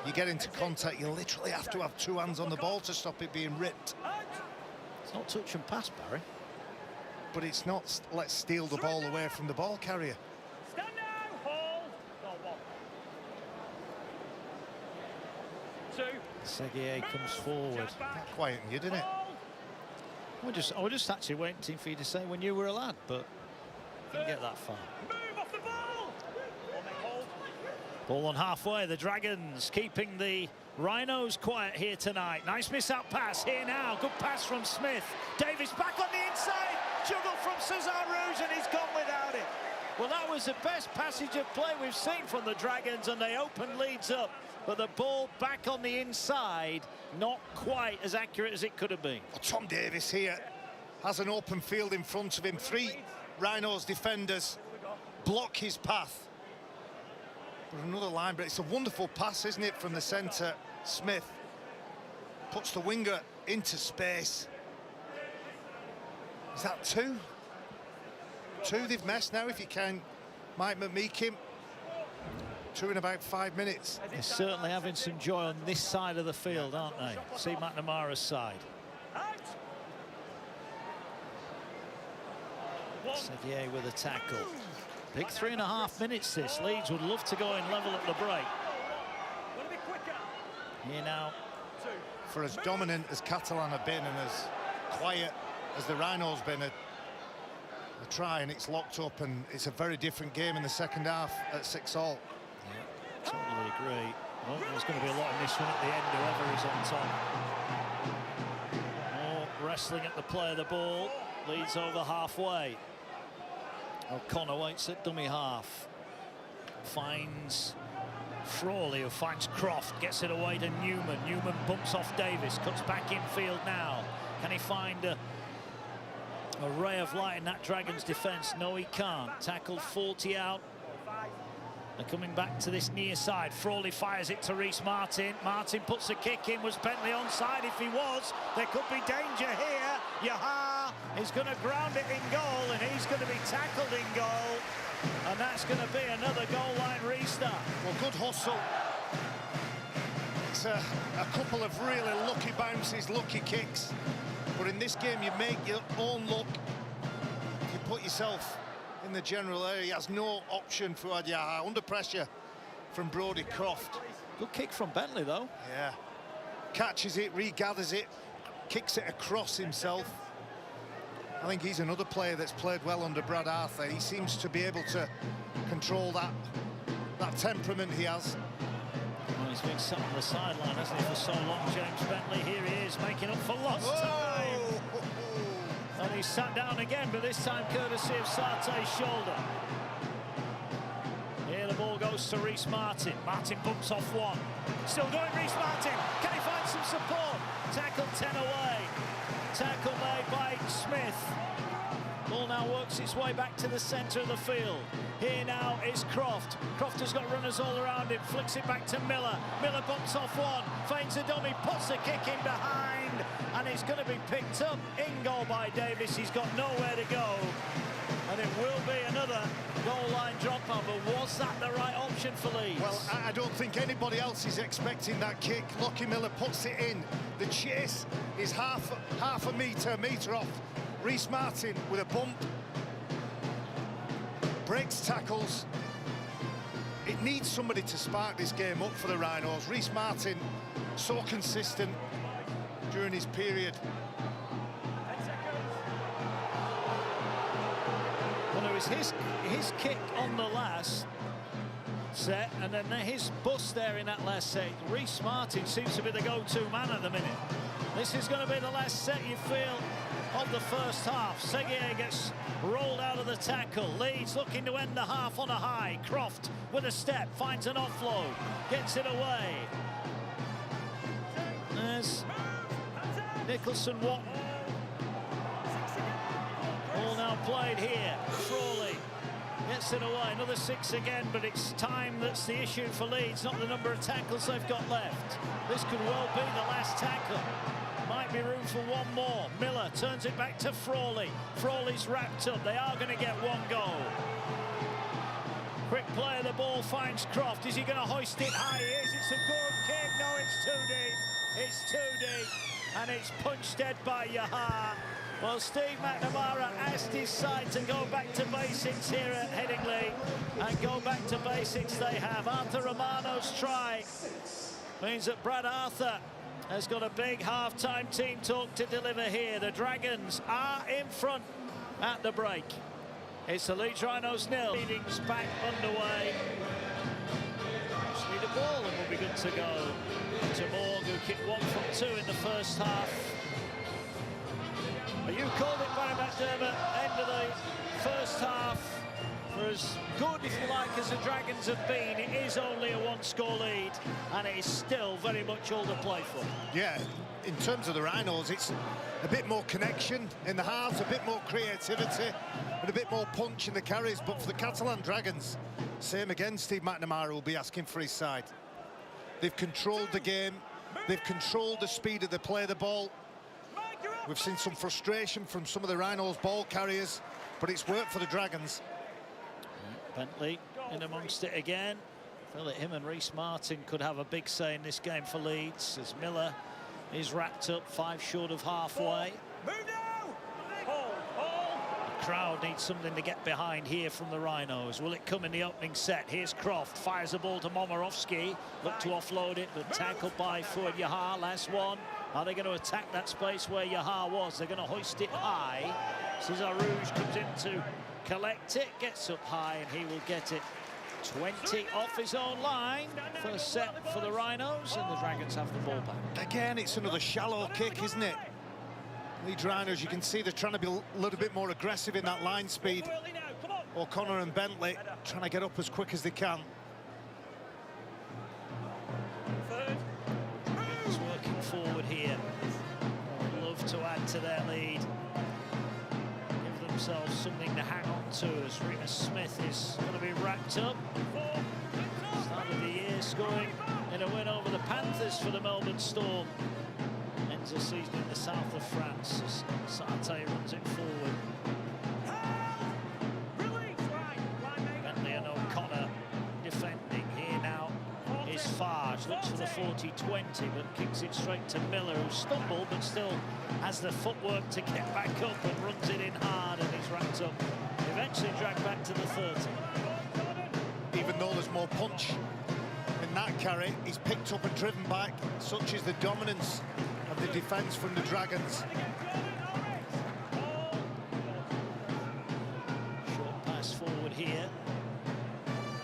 You get into contact, you literally have to have two hands on the ball to stop it being ripped. It's not touch and pass, Barry. But it's not, let's steal the ball away from the ball carrier. Stand now, Hall. Two. Seguier comes forward. Quieting you, didn't it? I was just actually waiting for you to say when you were a lad, but didn't get that far. Move off the ball. Ball on halfway. The Dragons keeping the Rhinos quiet here tonight. Nice miss-out pass here now. Good pass from Smith. Davis back on the inside. Juggle from Cesar Rouge, and he's gone without it. Well, that was the best passage of play we've seen from the Dragons, and they open Leeds up. But the ball back on the inside, not quite as accurate as it could have been. Well, Tom Davis here has an open field in front of him. Three Rhinos defenders block his path. But another line, but it's a wonderful pass, isn't it, from the centre. Smith puts the winger into space. Is that two? Two they've messed now, if you can. Mike McMeekan. Two in about 5 minutes. They're certainly having some joy on this side of the field, aren't they? See McNamara's side. Seguier with a tackle. Big 3.5 minutes this. Leeds would love to go in level at the break. Here now. For as dominant as Catalan have been and as quiet as the Rhinos been, a try and it's locked up, and it's a very different game in the second half at 6-all. Yeah, totally agree. Well, there's going to be a lot in this one at the end, whoever is on top. More wrestling at the play of the ball. Leeds over halfway. O'Connor waits at dummy half. Finds Frawley, who finds Croft, gets it away to Newman. Newman bumps off Davis, cuts back infield now. Can he find a ray of light in that Dragons defence? No, he can't. Tackled 40 out. They're coming back to this near side. Frawley fires it to Reece Martin. Martin puts the kick in. Was Bentley onside? If he was, there could be danger here. Yaha is going to ground it in goal, and he's going to be tackled in goal. And that's going to be another goal line restart. Well, good hustle. It's a couple of really lucky bounces, lucky kicks. But in this game, you make your own luck. You put yourself in the general area. He has no option for Yaha. Under pressure from Brodie Croft. Good kick from Bentley, though. Yeah. Catches it, regathers it, kicks it across himself. I think he's another player that's played well under Brad Arthur. He seems to be able to control that temperament he has. Well, he's been sat on the sideline, hasn't he, for so long, James Bentley. Here he is, making up for lost time. And he's sat down again, but this time courtesy of Sarte's shoulder. Here the ball goes to Reece Martin. Martin bumps off one. Still going, Reece Martin. Can he find get some support. Tackle 10 away. Tackle made by Smith. Ball now works its way back to the centre of the field. Here now is Croft. Croft has got runners all around him, flicks it back to Miller. Miller bumps off one, feigns a dummy, puts a kick in behind, and it's going to be picked up in goal by Davis. He's got nowhere to go, and it will be another goal line dropout. But was that the right option for Leeds? Well, I don't think anybody else is expecting that kick. Lockie Miller puts it in. The chase is half a metre off. Reece Martin with a bump. Breaks tackles. It needs somebody to spark this game up for the Rhinos. Reece Martin, so consistent during his period. Well, it was his kick on the last set, and then his bust there in that last set. Reece Martin seems to be the go-to man at the minute. This is going to be the last set, you feel, of the first half. Seguier gets rolled out of the tackle. Leeds looking to end the half on a high. Croft with a step, finds an offload, gets it away. There's Nicholson Watton. All now played here. Frawley gets it away. Another 6 again, but it's time that's the issue for Leeds, not the number of tackles they've got left. This could well be the last tackle. Might be room for one more. Miller turns it back to Frawley. Frawley's wrapped up. They are going to get one goal. Quick play of the ball finds Croft. Is he going to hoist it high? He is. It's a good kick. No, it's too deep. It's too deep. And it's punched dead by Yaha. Well, Steve McNamara asked his side to go back to basics here at Headingley. And go back to basics they have. Arthur Romano's try means that Brad Arthur has got a big half-time team talk to deliver here. The Dragons are in front at the break. It's the Leeds Rhinos 0. Meetings back underway. Just need a ball and we'll be good to go. To Morg, who kicked 1 from 2 in the first half. But you called it, Barry McDermott, end of the first half. For as good, if you like, as the Dragons have been, it is only a 1-score lead, and it is still very much all to play for. Yeah, in terms of the Rhinos, it's a bit more connection in the halves, a bit more creativity, and a bit more punch in the carries. But for the Catalan Dragons, same again, Steve McNamara will be asking for his side. They've controlled the game, they've controlled the speed of the play the ball. We've seen some frustration from some of the Rhinos ball carriers, but it's worked for the Dragons. Bentley in amongst it again. I feel that him and Reece Martin could have a big say in this game for Leeds, as Miller is wrapped up 5 short of halfway. The crowd needs something to get behind here from the Rhinos. Will it come in the opening set? Here's Croft, fires the ball to Momirovski, look to offload it, but tackled by Fouad Yaha. Last one. Are they going to attack that space where Yaha was? They're going to hoist it high. Cesar Rouge comes in to collect it, gets up high, and he will get it 20 off his own line. First set for the Rhinos, and the Dragons have the ball back. Again, it's another shallow kick, isn't it? Leeds Rhinos, you can see they're trying to be a little bit more aggressive in that line speed. O'Connor and Bentley trying to get up as quick as they can. Dragons working forward here. Would love to add to their lead. Themselves something to hang on to as Rhinos Smith is going to be wrapped up. Start of the year scoring in a win over the Panthers for the Melbourne Storm. Ends the season in the south of France as Sartey runs it forward. Bentley and O'Connor defending. Here now is Farge, looks for the 40-20 but kicks it straight to Miller, who stumbled but still has the footwork to get back up and runs it in hard, and he's wrapped up. Eventually dragged back to the 30. Even though there's more punch in that carry, he's picked up and driven back. Such is the dominance of the defence from the Dragons. Short pass forward here.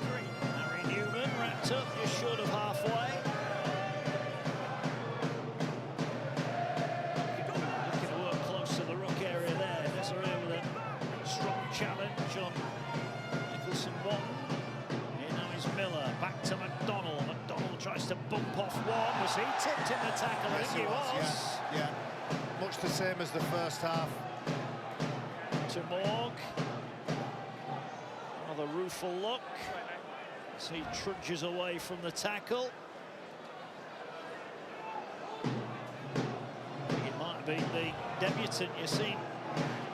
Harry Newman wrapped up just short of halfway. Challenge on Nicholson Watton. Here now is Miller, back to McDonald. McDonald tries to bump off one, was Was he tipped in the tackle? I think he was. Yeah. Much the same as the first half. To Morg. Another rueful look as he trudges away from the tackle. It might have been the debutant Yassine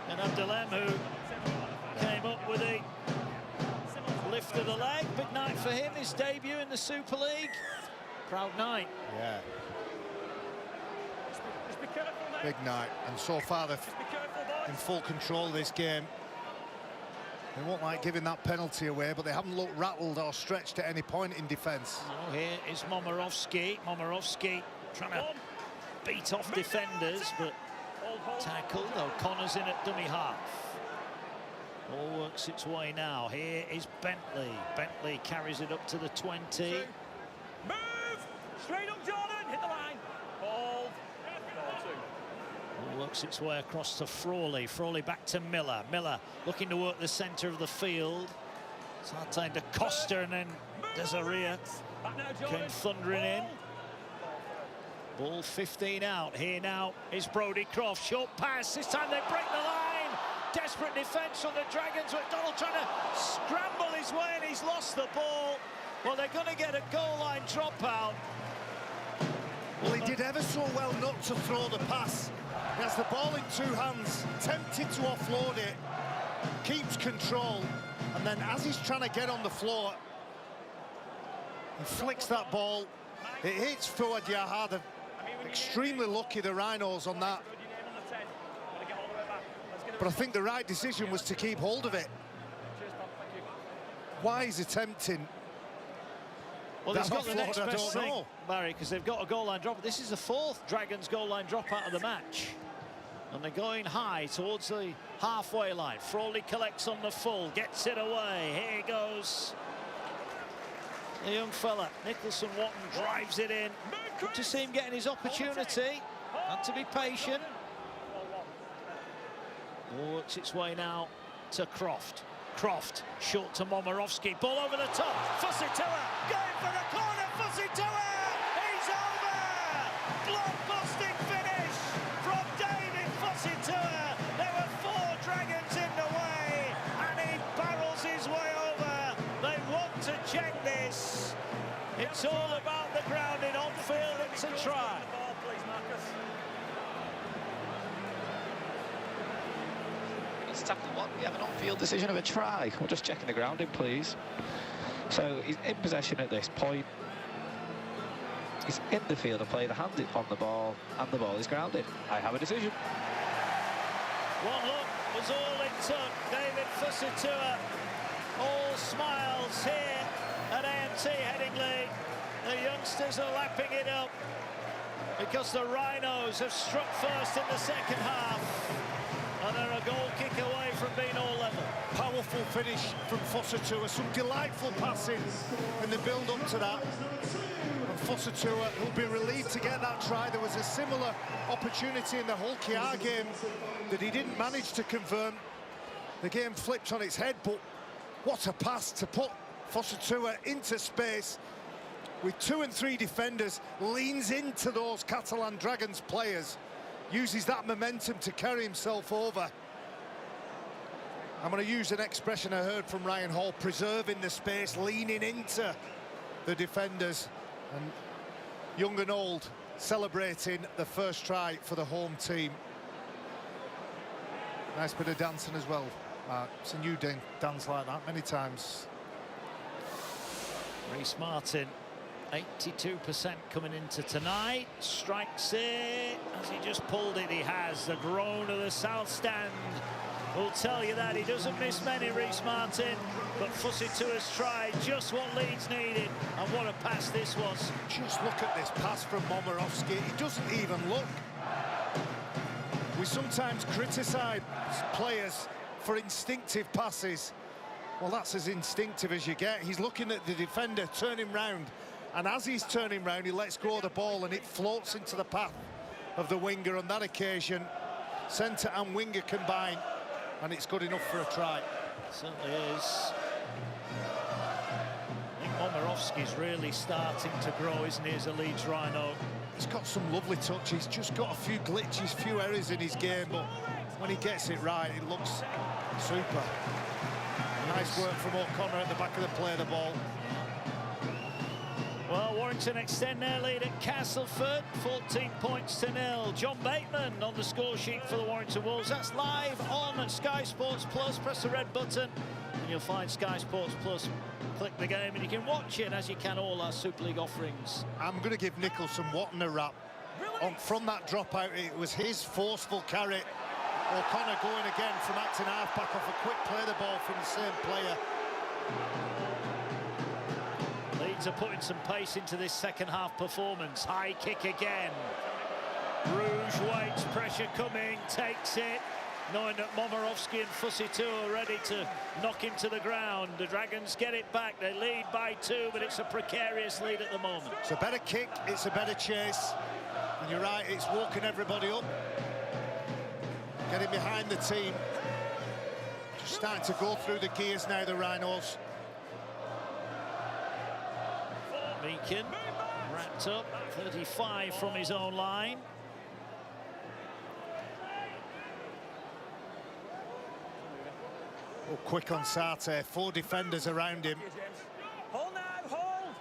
and Abdelem who came up with a lift of the leg. Big night for him, his debut in the Super League. Proud night. Yeah. Big night, and so far they're in full control of this game. They won't like giving that penalty away, but they haven't looked rattled or stretched at any point in defence. Oh, here is Momirovski. Momirovski trying to beat off defenders, but tackled. O'Connor's in at dummy half. All works its way now. Here is Bentley. Bentley carries it up to the 20. Move! Straight up, Jordan! Hit the line! Hold. All works its way across to Frawley. Frawley back to Miller. Miller looking to work the centre of the field. It's hard time to Costa, and then Desiree came thundering in. Ball 15 out. Here now is Brodie Croft. Short pass. This time they break the line. Desperate defence from the Dragons. McDonald trying to scramble his way, and he's lost the ball. Well, they're going to get a goal line dropout. Well, he did ever so well not to throw the pass. He has the ball in two hands, tempted to offload it, keeps control, and then as he's trying to get on the floor, he flicks that ball. It hits Fouad Yaha. They're extremely lucky, the Rhinos, on that. But I think the right decision was to keep hold of it. Why he's attempting well, that he's got the next offload, I best don't thing, know. Barry, because they've got a goal line drop. This is the fourth Dragons goal line drop out of the match. And they're going high towards the halfway line. Frawley collects on the full, gets it away. Here goes the young fella. Nicholson Watton drives it in. Good to see him getting his opportunity. Had to be patient. Works its way now to Croft. Croft, short to Momirovski. Ball over the top. Fusitu'a going for the corner. Fusitu'a! He's over! Blockbusting finish from David Fusitu'a. There were four Dragons in the way, and he barrels his way over. They want to check this. It's all about the grounding on field. It's a try. Tackle one, we have an on-field decision of a try. We're just checking the grounding, please. So he's in possession at this point. He's in the field of play, the hand is on the ball, and the ball is grounded. I have a decision. One look was all it took. David Fusitu'a, all smiles here at AMT Headingley. The youngsters are lapping it up because the Rhinos have struck first in the second half. And they're a goal kick away from being all level. Powerful finish from Fusitu'a, some delightful passing in the build-up to that. And Fusitu'a will be relieved to get that try. There was a similar opportunity in the Hull KR game that he didn't manage to convert. The game flipped on its head, but what a pass to put Fusitu'a into space with 2 and 3 defenders, leans into those Catalan Dragons players, uses that momentum to carry himself over. I'm going to use an expression I heard from Ryan Hall, preserving the space, leaning into the defenders, and young and old celebrating the first try for the home team. Nice bit of dancing as well, Mark. Seen you dance like that many times. Rhys Martin, 82% coming into tonight. Strikes it as he just pulled it. He has the groan of the South Stand. Will tell you that he doesn't miss many, Rhys Martin, but Fusitu'a's tried just what Leeds needed, and what a pass this was. Just look at this pass from Momirovski. He doesn't even look. We sometimes criticise players for instinctive passes. Well, that's as instinctive as you get. He's looking at the defender, turning round, and as he's turning round, he lets go of the ball, and it floats into the path of the winger. On that occasion, centre and winger combine, and it's good enough for a try. It certainly is. I think Momirovski's really starting to grow, isn't he, as a Leeds Rhino? He's got some lovely touch. He's just got a few glitches, few errors in his game, but when he gets it right, it looks super. Nice work from O'Connor at the back of the play, the ball. Well, Warrington extend their lead at Castleford, 14 points to 0. John Bateman on the score sheet for the Warrington Wolves. That's live on Sky Sports Plus. Press the red button and you'll find Sky Sports Plus. Click the game and you can watch it, as you can all our Super League offerings. I'm going to give Nicholson Watton a rap. From that dropout, it was his forceful carry. O'Connor going again from acting half-back off a quick play the ball from the same player. Leeds are putting some pace into this second half performance. High kick again. Rouge waits, pressure coming, takes it, knowing that Momirovski and Fusitu are ready to knock him to the ground. The Dragons get it back. They lead by 2, but it's a precarious lead at the moment. It's a better kick, it's a better chase. And you're right, it's woken everybody up. Getting behind the team. Just starting to go through the gears now, the Rhinos. Meakin wrapped up, 35 from his own line. Oh, quick on Sarte, 4 defenders around him. Hold now, hold!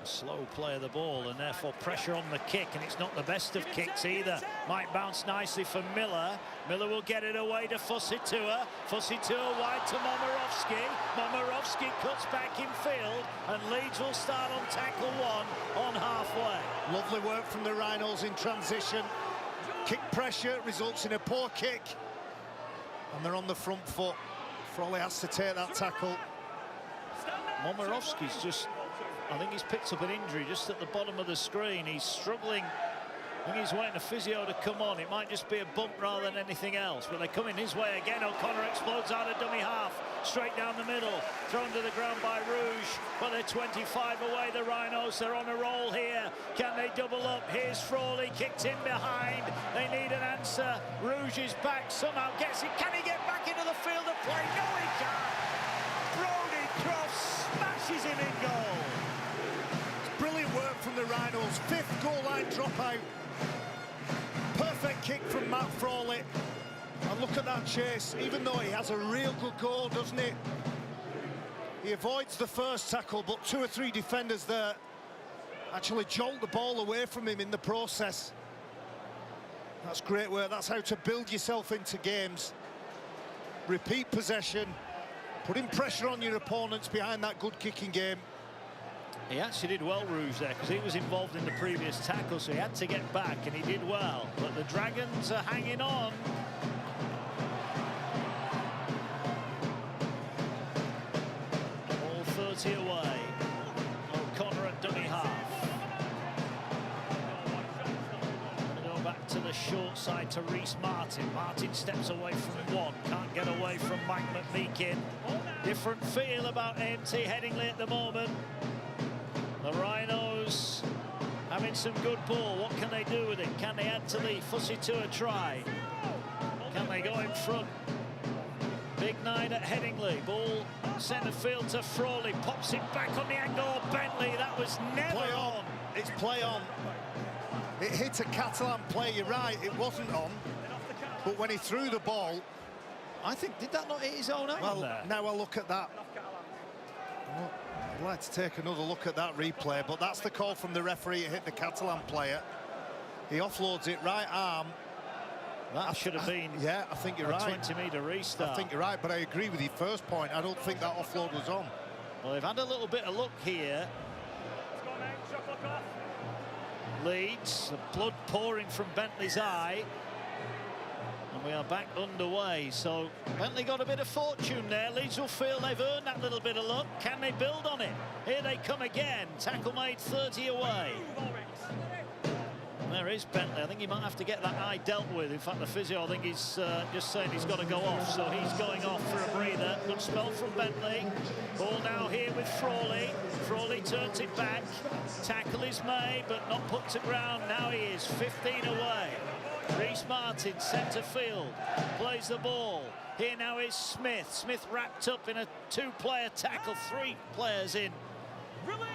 A slow play of the ball and therefore pressure on the kick, and it's not the best of kicks either. Might bounce nicely for Miller. Miller will get it away to Fusitua. Fusitua wide to Momirovski. Momirovski cuts back in field, and Leeds will start on tackle 1 on halfway. Lovely work from the Rhinos in transition. Kick pressure results in a poor kick. And they're on the front foot. Frawley has to take that tackle. Momirovski's just, I think he's picked up an injury just at the bottom of the screen. He's struggling. I think he's waiting for physio to come on. It might just be a bump rather than anything else, but they're coming his way again. O'Connor explodes out of dummy half, straight down the middle, thrown to the ground by Rouge, but they're 25 away, the Rhinos. They're on a roll here. Can they double up? Here's Frawley, kicked in behind. They need an answer. Rouge is back, somehow gets it. Can he get back into the field of play? No, he can't. Brody Cross smashes him in goal. Brilliant work from the Rhinos. 5th goal line dropout. Perfect kick from Matt Frawley. And look at that chase. Even though he has a real good goal, doesn't he? He avoids the first tackle, but 2 or 3 defenders there actually jolt the ball away from him in the process. That's great work. That's how to build yourself into games. Repeat possession, putting pressure on your opponents behind that good kicking game. He actually did well, Rouge, there, because he was involved in the previous tackle, so he had to get back, and he did well. But the Dragons are hanging on. All 30 away. O'Connor at dummy half. Go back to the short side to Reece Martin. Martin steps away from 1. Can't get away from Mike McMeekin. Different feel about AMT Headingley at the moment. The Rhinos having some good ball. What can they do with it? Can they add to the Fusitua try? Can they go in front? Big 9 at Headingley. Ball centre field to Frawley. Pops it back on the angle. Bentley, that was never Play on. It's play on. It hit a Catalan play, you're right, it wasn't on. But when he threw the ball... I think, did that not hit his own arm there? Now I look at that. I'd like to take another look at that replay, but that's the call from the referee. It hit the Catalan player. He offloads it, right arm. That should have been yeah, I think you're right. 20-metre restart. I think you're right, but I agree with your first point. I don't think that offload was on. Well, they've had a little bit of luck here. Leeds, the blood pouring from Bentley's eye. And we are back underway. So Bentley got a bit of fortune there. Leeds will feel they've earned that little bit of luck. Can they build on it? Here they come again. Tackle made 30 away. There is Bentley. I think he might have to get that eye dealt with. In fact, the physio, I think he's just saying he's got to go off. So he's going off for a breather. Good spell from Bentley. Ball now here with Frawley. Frawley turns it back. Tackle is made, but not put to ground. Now he is 15 away. Reece Martin, centre field, plays the ball. Here now is Smith. Smith wrapped up in a two-player tackle, 3 players in.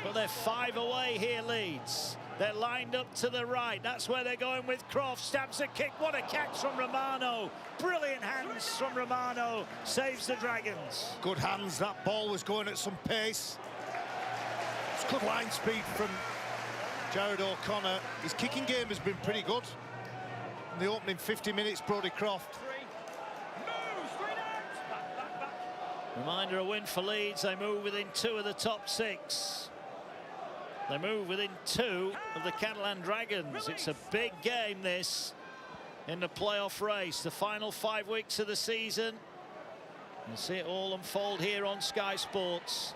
But they're 5 away here, Leeds. They're lined up to the right. That's where they're going with Croft. Stabs a kick. What a catch from Romano. Brilliant hands from Romano. Saves the Dragons. Good hands. That ball was going at some pace. It's good line speed from Jared O'Connor. His kicking game has been pretty good. In the opening 50 minutes, Brodie Croft. Reminder, a win for Leeds. They move within 2 of the top 6. They move within 2 of the Catalan Dragons. It's a big game, this, in the playoff race. The final 5 weeks of the season. You'll see it all unfold here on Sky Sports.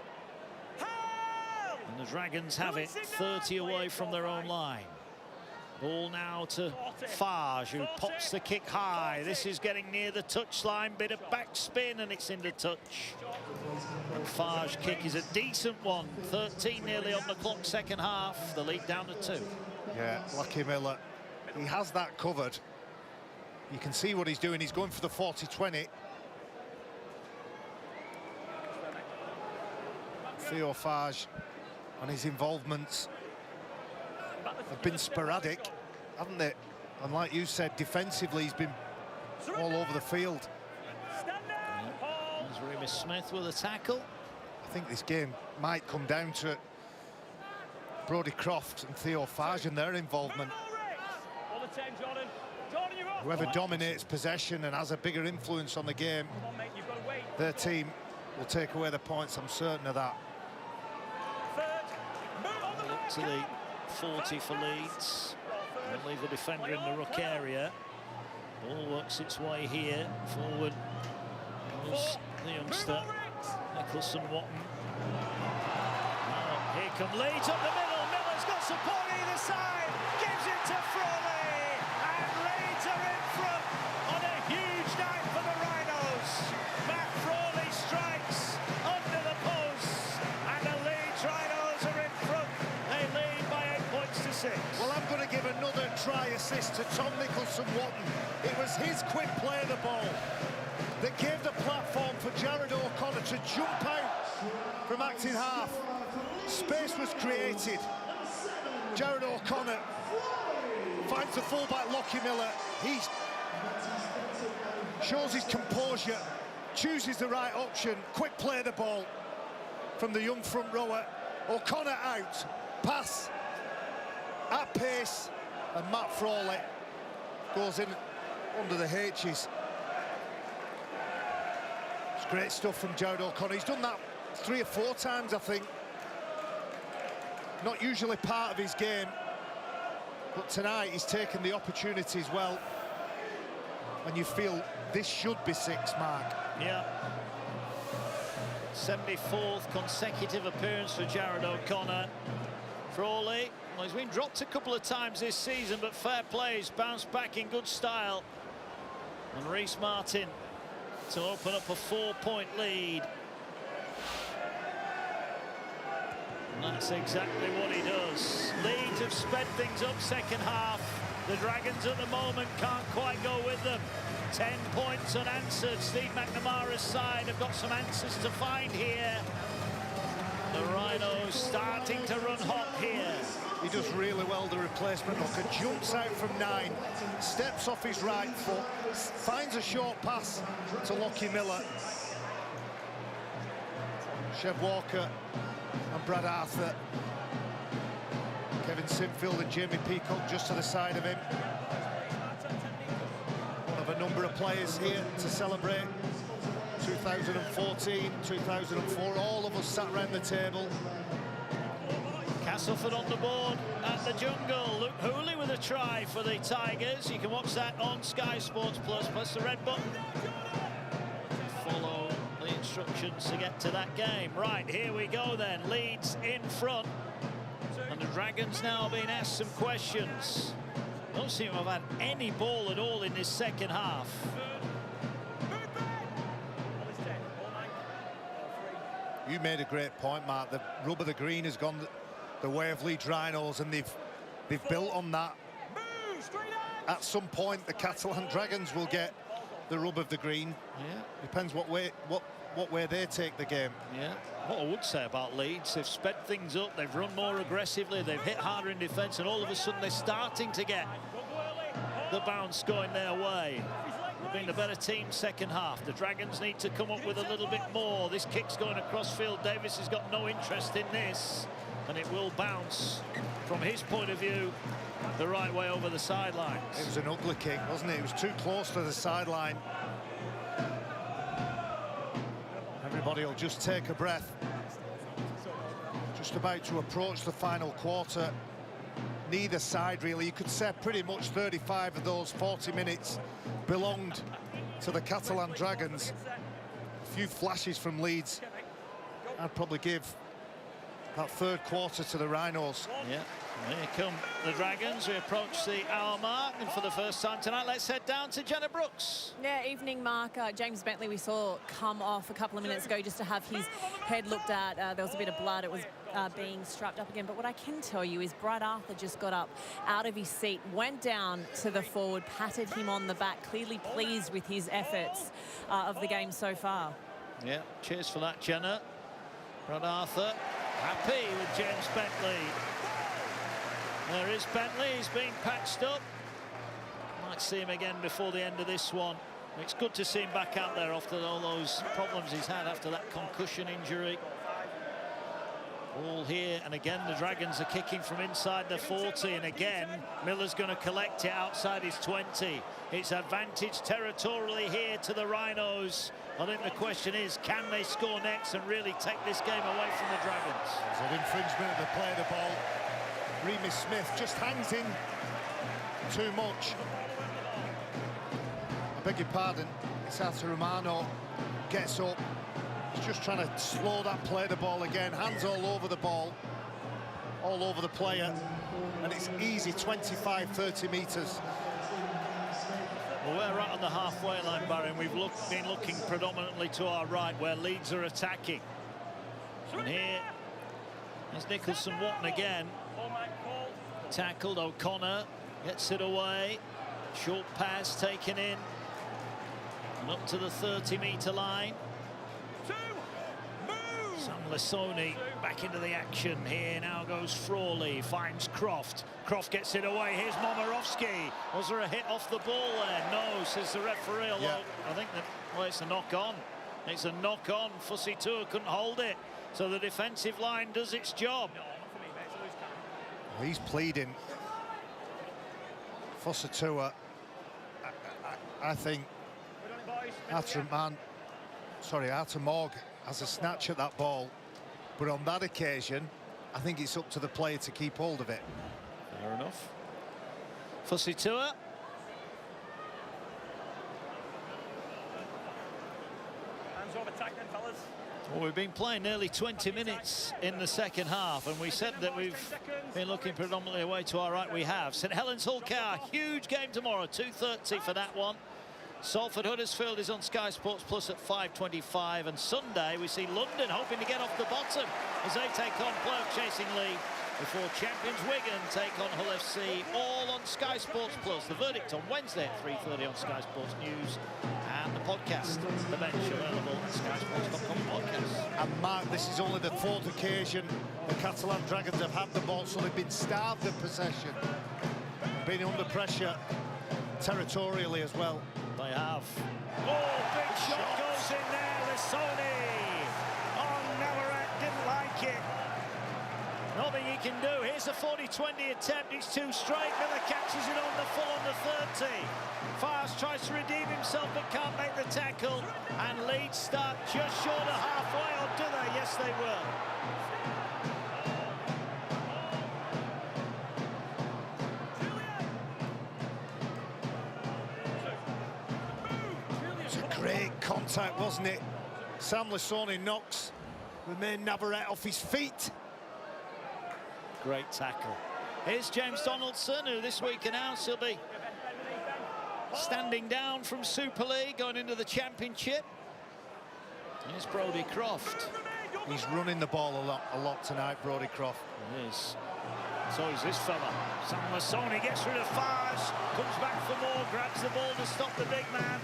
And the Dragons have it 30 away from their own line. Ball now to Farge, who pops the kick high. This is getting near the touchline. Bit of backspin, and it's into touch. And Farge's kick is a decent one. 13 nearly on the clock, second half. The lead down to 2. Yeah, Lucky Miller. He has that covered. You can see what he's doing. He's going for the 40-20. Theo Farge and his involvements have been sporadic, haven't they? And like you said, defensively he's been all over the field. There's Remus Smith with a tackle. I think this game might come down to Brodie Croft and Theo Farge and their involvement. Whoever dominates possession and has a bigger influence on the game, their team will take away the points. I'm certain of that. Look to the 40 for Leeds. They'll leave the defender in the ruck area. Ball works its way here. Forward goes the youngster, Nicholson Watton. Now, here come Leeds up the middle. Miller's got support either side. Gives it to Frawley. And Leeds are in front on a huge night for the Rhinos. Matt Frawley strikes under the post. And the Leeds Rhinos are in front. They lead by 8 points to 6. Well, I'm going to give another try assist to Tom Nicholson Watton. It was his quick play of the ball that gave the platform for Jared O'Connor to jump out from acting half. Space was created. Jared O'Connor finds the fullback Lockie Miller. He shows his composure, chooses the right option. Quick play of the ball from the young front rower. O'Connor out, pass at pace, and Matt Frawley goes in under the H's. It's great stuff from Jared O'Connor. He's done that 3 or 4 times, I think. Not usually part of his game, but tonight he's taken the opportunities well. And you feel this should be 6, Mark. Yeah. 74th consecutive appearance for Jared O'Connor. Frawley, well, he's been dropped a couple of times this season, but fair play, he's bounced back in good style. And Reece Martin to open up a 4-point lead. And that's exactly what he does. Leeds have sped things up second half. The Dragons at the moment can't quite go with them. 10 points unanswered. Steve McNamara's side have got some answers to find here. The Rhinos starting to run hot here. He does really well, the replacement hooker. Jumps out from 9, steps off his right foot, finds a short pass to Lockie Miller. Chev Walker and Brad Arthur. Kevin Sinfield and Jamie Peacock just to the side of him. One of a number of players here to celebrate 2014, 2004. All of us sat around the table. Castleford on the board at the Jungle. Luke Hooley with a try for the Tigers. You can watch that on Sky Sports Plus. Press the red button. Follow the instructions to get to that game. Right, here we go then. Leeds in front. And the Dragons now being asked some questions. Don't seem to have had any ball at all in this second half. You made a great point, Mark. The rub of the green has gone the way of Leeds Rhinos, and they've built on that. at some point the Catalan Dragons will get the rub of the green. Yeah. Depends what way they take the game. Yeah. What I would say about Leeds, they've sped things up, they've run more aggressively, they've hit harder in defence, and all of a sudden they're starting to get the bounce going their way. They've been the better team second half. The Dragons need to come up with a little bit more. This kick's going across field. Davis has got no interest in this, and it will bounce, from his point of view, the right way over the sidelines. It was an ugly kick, wasn't it? It was too close to the sideline. Everybody will just take a breath. Just about to approach the final quarter. Neither side, really. You could say pretty much 35 of those 40 minutes belonged to the Catalan Dragons. A few flashes from Leeds. I'd probably give that third quarter to the Rhinos. Yeah, here come the Dragons. We approach the hour mark, and for the first time tonight, let's head down to Jenna Brooks. Yeah, evening, Mark. James Bentley we saw come off a couple of minutes ago just to have his head looked at. There was a bit of blood. It was being strapped up again. But what I can tell you is Brad Arthur just got up out of his seat, went down to the forward, patted him on the back, clearly pleased with his efforts of the game so far. Yeah, cheers for that, Jenna. Brad Arthur happy with James Bentley. There is Bentley, he's being patched up. Might see him again before the end of this one. It's good to see him back out there after all those problems he's had after that concussion injury. All here, and again the Dragons are kicking from inside the 40, and again Miller's going to collect it outside his 20. It's advantage territorially here to the Rhinos. I think the question is, can they score next and really take this game away from the Dragons? There's an infringement of the play of the ball. Remus Smith just hangs in too much. I beg your pardon. It's Arthur Romano gets up. He's just trying to slow that play of the ball again. Hands all over the ball, all over the player, and it's easy 25, 30 metres. Well, we're right on the halfway line, Barry, and we've been looking predominantly to our right where Leeds are attacking. And here is Nicholson-Watton again. Tackled, O'Connor gets it away. Short pass taken in. And up to the 30-metre line. Sam Lassoni back into the action here. Now goes Frawley, finds Croft. Croft gets it away. Here's Momirovski. Was there a hit off the ball there? No, says the referee. Although I think that, well, it's a knock-on. It's a knock-on. Fussy Tua couldn't hold it. So the defensive line does its job. He's pleading. Fussy Tua, I think Arthur Morg has a snatch at that ball, but on that occasion I think it's up to the player to keep hold of it. Fair enough. Fussy Tua. Hands over tackling, fellas. Well, we've been playing nearly 20 minutes in the second half, and we said that we've been looking predominantly away to our right. We have. St Helens Hull Car, huge game tomorrow, 2:30 for that one. Salford Huddersfield is on Sky Sports Plus at 5:25, and Sunday we see London hoping to get off the bottom as they take on playoff chasing Leigh before champions Wigan take on Hull FC, all on Sky Sports Plus. The verdict on Wednesday at 3:30 on Sky Sports News, and the podcast, The Bench, available at skysports.com podcast. And Mark, this is only the fourth occasion the Catalan Dragons have had the ball, so they've been starved of possession, been under pressure territorially as well. They have. Oh, big shot goes in there, Lassoni. Oh, Navarrete didn't like it. Nothing he can do. Here's a 40-20 attempt. It's too straight. Miller catches it on the full on the 30. Fast tries to redeem himself but can't make the tackle. And Leeds start just short of halfway. Or do they? Yes, they will. Great contact, wasn't it? Sam Lassoni knocks Romain Navarrete off his feet. Great tackle. Here's James Donaldson, who this week announced he'll be standing down from Super League, going into the Championship. Here's Brodie Croft. He's running the ball a lot tonight, Brodie Croft. He is. So is this fella. Sam Lassoni gets rid of Fars, comes back grabs the ball to stop the big man.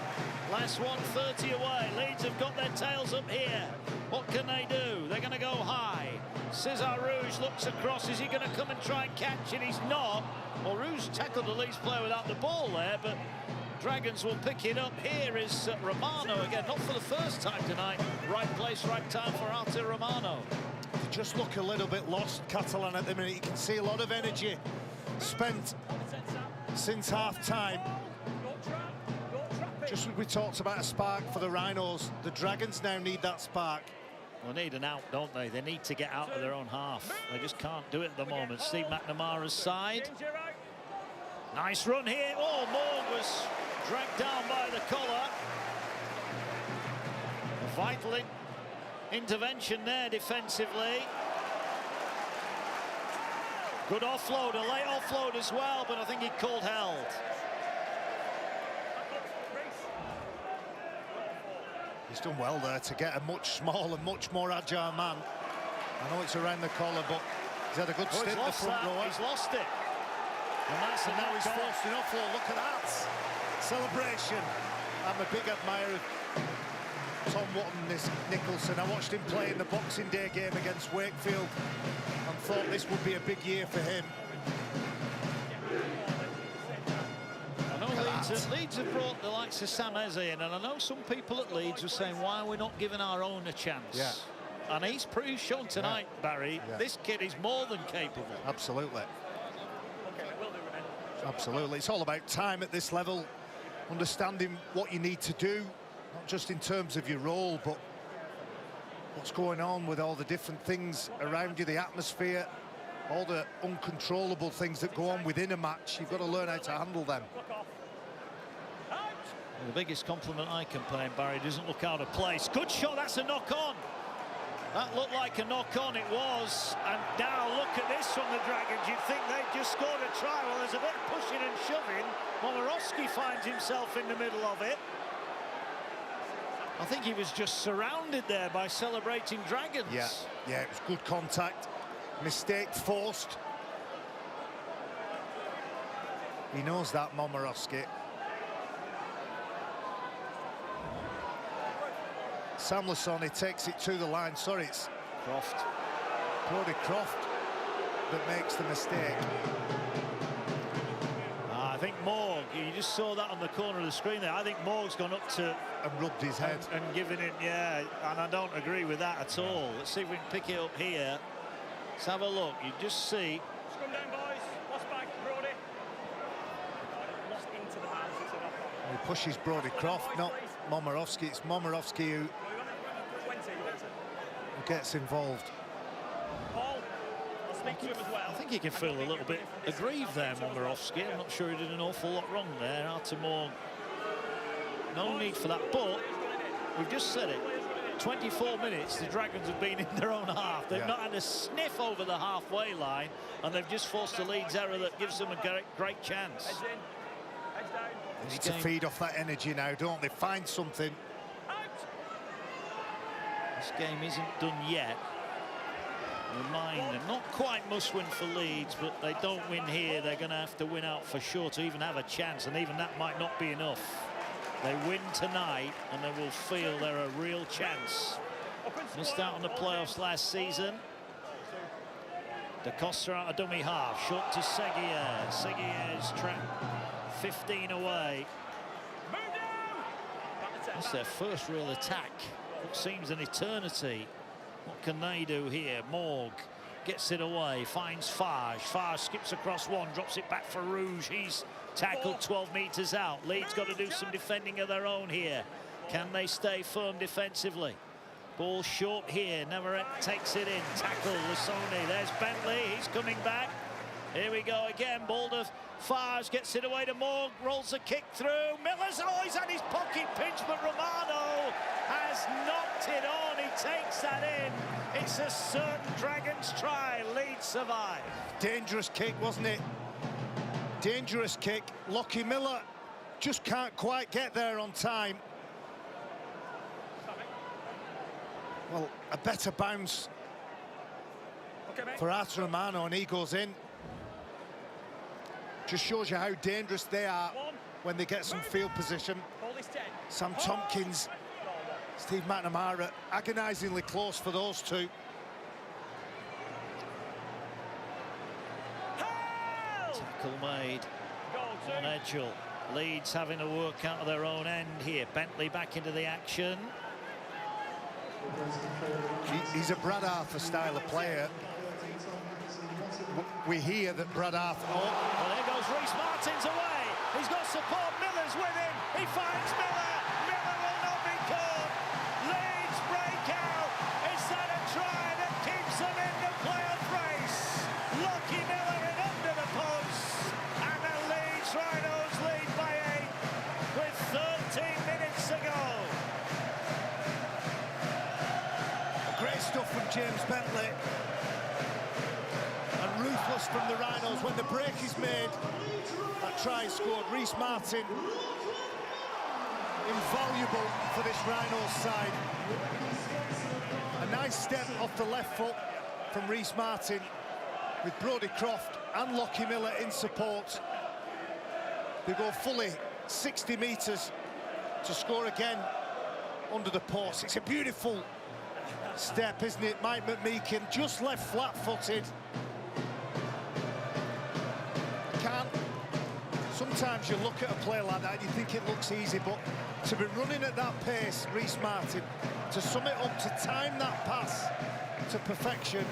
Last 130 away. Leeds have got their tails up here. What can they do? They're going to go high. Cesar Rouge looks across. Is he going to come and try and catch it? He's not. Well, Rouge tackled the Leeds player without the ball there, but Dragons will pick it up. Here is Romano again, not for the first time tonight. Right place, right time for Arte Romano. They just look a little bit lost, Catalan, at the minute. You can see a lot of energy spent since half-time. Just as we talked about a spark for the Rhinos, the Dragons now need that spark. Well, need an out, don't they? They need to get out of their own half. They just can't do it at the moment. Steve McNamara's side. Nice run here. Oh, Morg was dragged down by the collar. A vital intervention there defensively. Good offload, a late offload as well, but I think he called held. He's done well there to get a much smaller, much more agile man. I know it's around the collar, but he's had a good stint in the front row. He's lost it. And now he's forced an offload. Look at that celebration. I'm a big admirer of Tom Nicholson. I watched him play in the Boxing Day game against Wakefield and thought this would be a big year for him. I know Leeds have brought the likes of Sam Eze in, and I know some people at Leeds were saying, why are we not giving our own a chance? Yeah. And he's pretty shown tonight, Barry. Yeah. This kid is more than capable. Absolutely. Absolutely. It's all about time at this level, understanding what you need to do, not just in terms of your role, but what's going on with all the different things around you, the atmosphere, all the uncontrollable things that go on within a match. You've got to learn how to handle them. Well, the biggest compliment I can pay him, Barry, doesn't look out of place. Good shot, that's a knock-on. That looked like a knock-on, it was. And now look at this from the Dragons. You'd think they'd just scored a try. Well, there's a bit of pushing and shoving. Momorowski finds himself in the middle of it. I think he was just surrounded there by celebrating Dragons. Yeah, it was good contact. Mistake forced. He knows that, Momorowski. Sam Lasoni takes it to the line. Sorry, it's Croft. Brodie Croft that makes the mistake. I think Morg, you just saw that on the corner of the screen there. I think Morg's gone up to and rubbed his head and given it, yeah, and I don't agree with that at all. Let's see if we can pick it up here. Let's have a look. You just see. Come down, boys. Lost back, Brodie. Lost into the hands. He pushes Brodie Croft, not Momorowski. It's Momorowski who gets involved. Paul, I'll speak to him as well. I think he can feel a little bit aggrieved there, Momorowski. I'm not sure he did an awful lot wrong there. Artemore, no need for that, but we've just said it. 24 minutes, the Dragons have been in their own half. They've not had a sniff over the halfway line, and they've just forced a Leeds error that gives them a great chance. Heads in, heads down. They need to feed off that energy now, don't they? Find something. This game isn't done yet. Remind them, not quite must win for Leeds, but they don't win here. They're going to have to win out for sure to even have a chance, and even that might not be enough. They win tonight, and they will feel they're a real chance. Missed out on the playoffs last season. Da Costa out a dummy half, short to Seguier. Seguier's trapped 15 away. That's their first real attack. What seems an eternity. What can they do here? Morg gets it away, finds Farge. Farge skips across one, drops it back for Rouge. He's tackled 12 metres out. Leeds got to do some defending of their own here. Can they stay firm defensively? Ball short here. Never takes it in. Tackle Lasoni. There's Bentley. He's coming back. Here we go again. Ball to Farge, gets it away to Morg, rolls a kick through. Miller's always had his pocket pinch, but Romano has knocked it on. He takes that in. It's a certain Dragons try. Leeds survive. Dangerous kick, wasn't it? Dangerous kick. Lockie Miller just can't quite get there on time. Well, a better bounce for Arte Romano, and he goes in. Just shows you how dangerous they are when they get some field position. Sam Tompkins, Steve McNamara, agonisingly close for those two. Tackle made on Edgell. Leeds having to work out of their own end here. Bentley back into the action. He's a Brad Arthur style of player. We hear that Brad Arthur... Oh, well, there goes Rhys Martin's away. He's got support. Miller's with him. He finds Miller. Miller will not be caught. Leeds break out. Is that a try that keeps them in the playoff race? Lucky Miller in under the post. And the Leeds Rhinos lead by 8 with 13 minutes to go. Great stuff from James Bentley. And ruthless from the Rhinos when the break is made. That try scored. Rhys Martin, invaluable for this Rhinos side. A nice step off the left foot from Rhys Martin with Brodie Croft and Lockie Miller in support. They go fully 60 metres to score again under the post. It's a beautiful step, isn't it? Mike McMeekin just left flat-footed. Sometimes you look at a play like that and you think it looks easy, but to be running at that pace, Rhys Martin, to sum it up, to time that pass to perfection.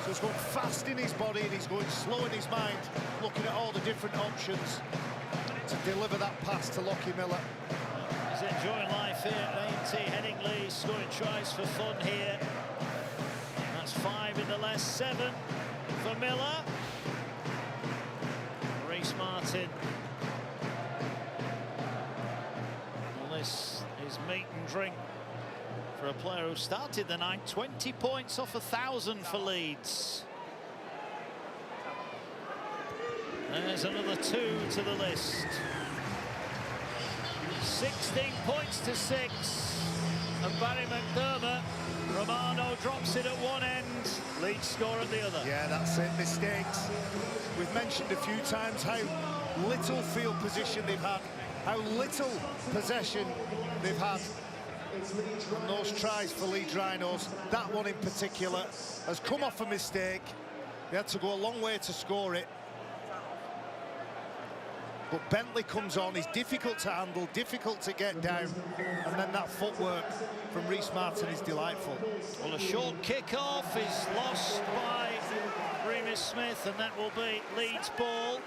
So he's going fast in his body and he's going slow in his mind, looking at all the different options to deliver that pass to Lockie Miller. He's enjoying life here at A&T Headingley, scoring tries for fun here. That's 5 in the last 7 for Miller. Rhys Martin. Well, this is meat and drink for a player who started the night 20 points off 1,000 for Leeds. There's another 2 to the list. 16 points to 6. And Barry McDermott, Romano drops it at one end, Leeds score at the other. Yeah, that's it, mistakes. We've mentioned a few times how little field position they've had, how little possession they've had on those tries for Leeds Rhinos. That one in particular has come off a mistake. They had to go a long way to score it. But Bentley comes on, he's difficult to handle, difficult to get down, and then that footwork from Rhys Martin is delightful. Well, a short kick-off is lost by Remus Smith, and that will be Leeds' ball.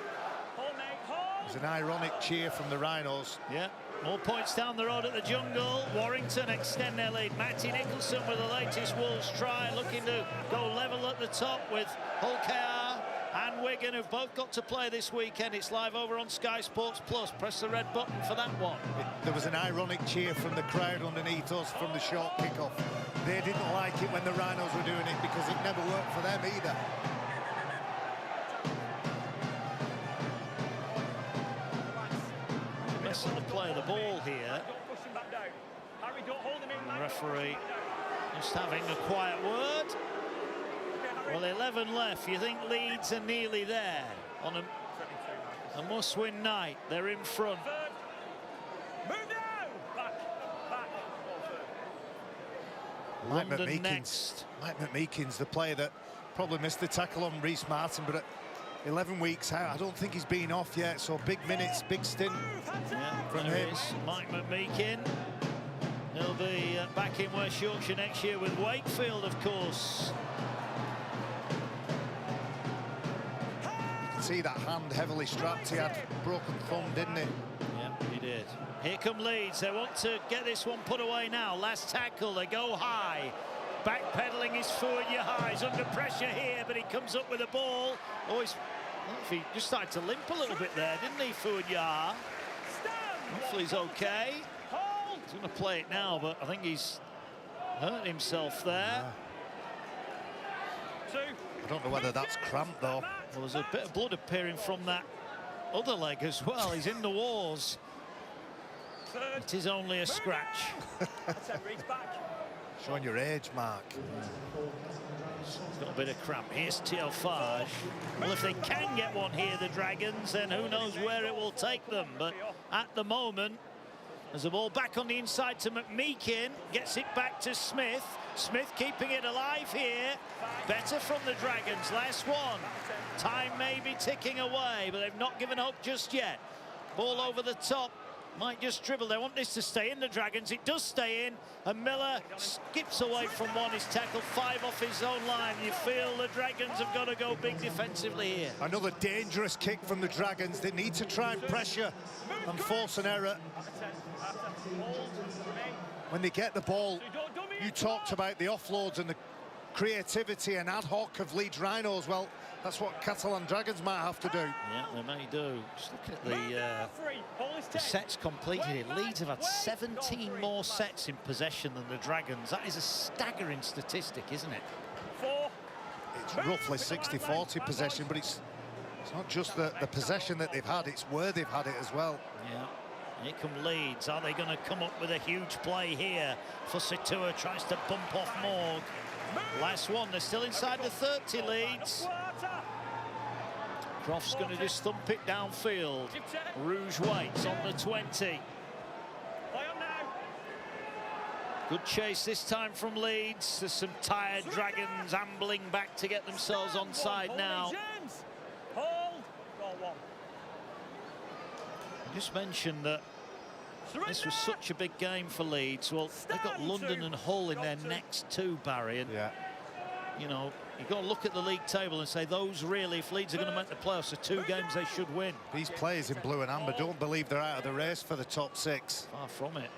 There's an ironic cheer from the Rhinos. Yeah, more points down the road at the Jungle. Warrington extend their lead. Matty Nicholson with the latest Wolves try, looking to go level at the top with Hulkar and Wigan, who've both got to play this weekend. It's live over on Sky Sports Plus. Press the red button for that one. There was an ironic cheer from the crowd underneath us from the short kick-off. They didn't like it when the Rhinos were doing it because it never worked for them either. Missing the play of the ball here. The referee just having a quiet word. Well, 11 left. You think Leeds are nearly there on a must-win night. They're in front. London next. Mike McMeekin's the player that probably missed the tackle on Rhys Martin, but at 11 weeks out, I don't think he's been off yet. So big minutes, big stint from him. Mike McMeekin. He'll be back in West Yorkshire next year with Wakefield, of course. See that hand heavily strapped. He had broken thumb, didn't he? Yeah, he did. Here come Leeds. They want to get this one put away now. Last tackle, they go high. Backpedaling his forward Yaha. He's under pressure here, but he comes up with the ball. Oh, he just started to limp a little bit there, didn't he, forward Yaha? Hopefully he's okay. He's going to play it now, but I think he's hurt himself there. I don't know whether that's cramped, though. Well, there's a bit of blood appearing from that other leg as well. He's in the wars. It is only a scratch. Showing your age, Mark. He's got a bit of cramp. Here's Teofage. Well, if they can get one here, the Dragons, then who knows where it will take them. But at the moment, there's a ball back on the inside to McMeekin. Gets it back to Smith. Smith keeping it alive here. Better from the Dragons. Last one. Time may be ticking away, but they've not given up just yet. Ball over the top. Might just dribble. They want this to stay in, the Dragons. It does stay in, and Miller skips away from one. He's tackled 5 off his own line. You feel the Dragons have got to go big defensively here. Another dangerous kick from the Dragons. They need to try and pressure and force an error. When they get the ball, you talked about the offloads and the creativity and ad hoc of Leeds Rhinos. Well, that's what Catalan Dragons might have to do. Yeah, they may do. Just look at the sets completed here. Leeds have had 17 more sets in possession than the Dragons. That is a staggering statistic, isn't it? It's roughly 60-40 possession, but it's not just the possession that they've had, it's where they've had it as well. Yeah. Here come Leeds. Are they going to come up with a huge play here? Fusitu'a tries to bump off Morg. Last one. They're still inside the 30, Leeds. Croft's going to just thump it downfield. Rouge waits on the 20. Good chase this time from Leeds. There's some tired Dragons ambling back to get themselves onside now. Just mentioned that this was such a big game for Leeds. Well, they've got London and Hull in their next 2, Barry. And, you know, you've got to look at the league table and say those really, if Leeds are going to make the playoffs, are 2 games they should win. These players in blue and amber don't believe they're out of the race for the top 6. Far from it.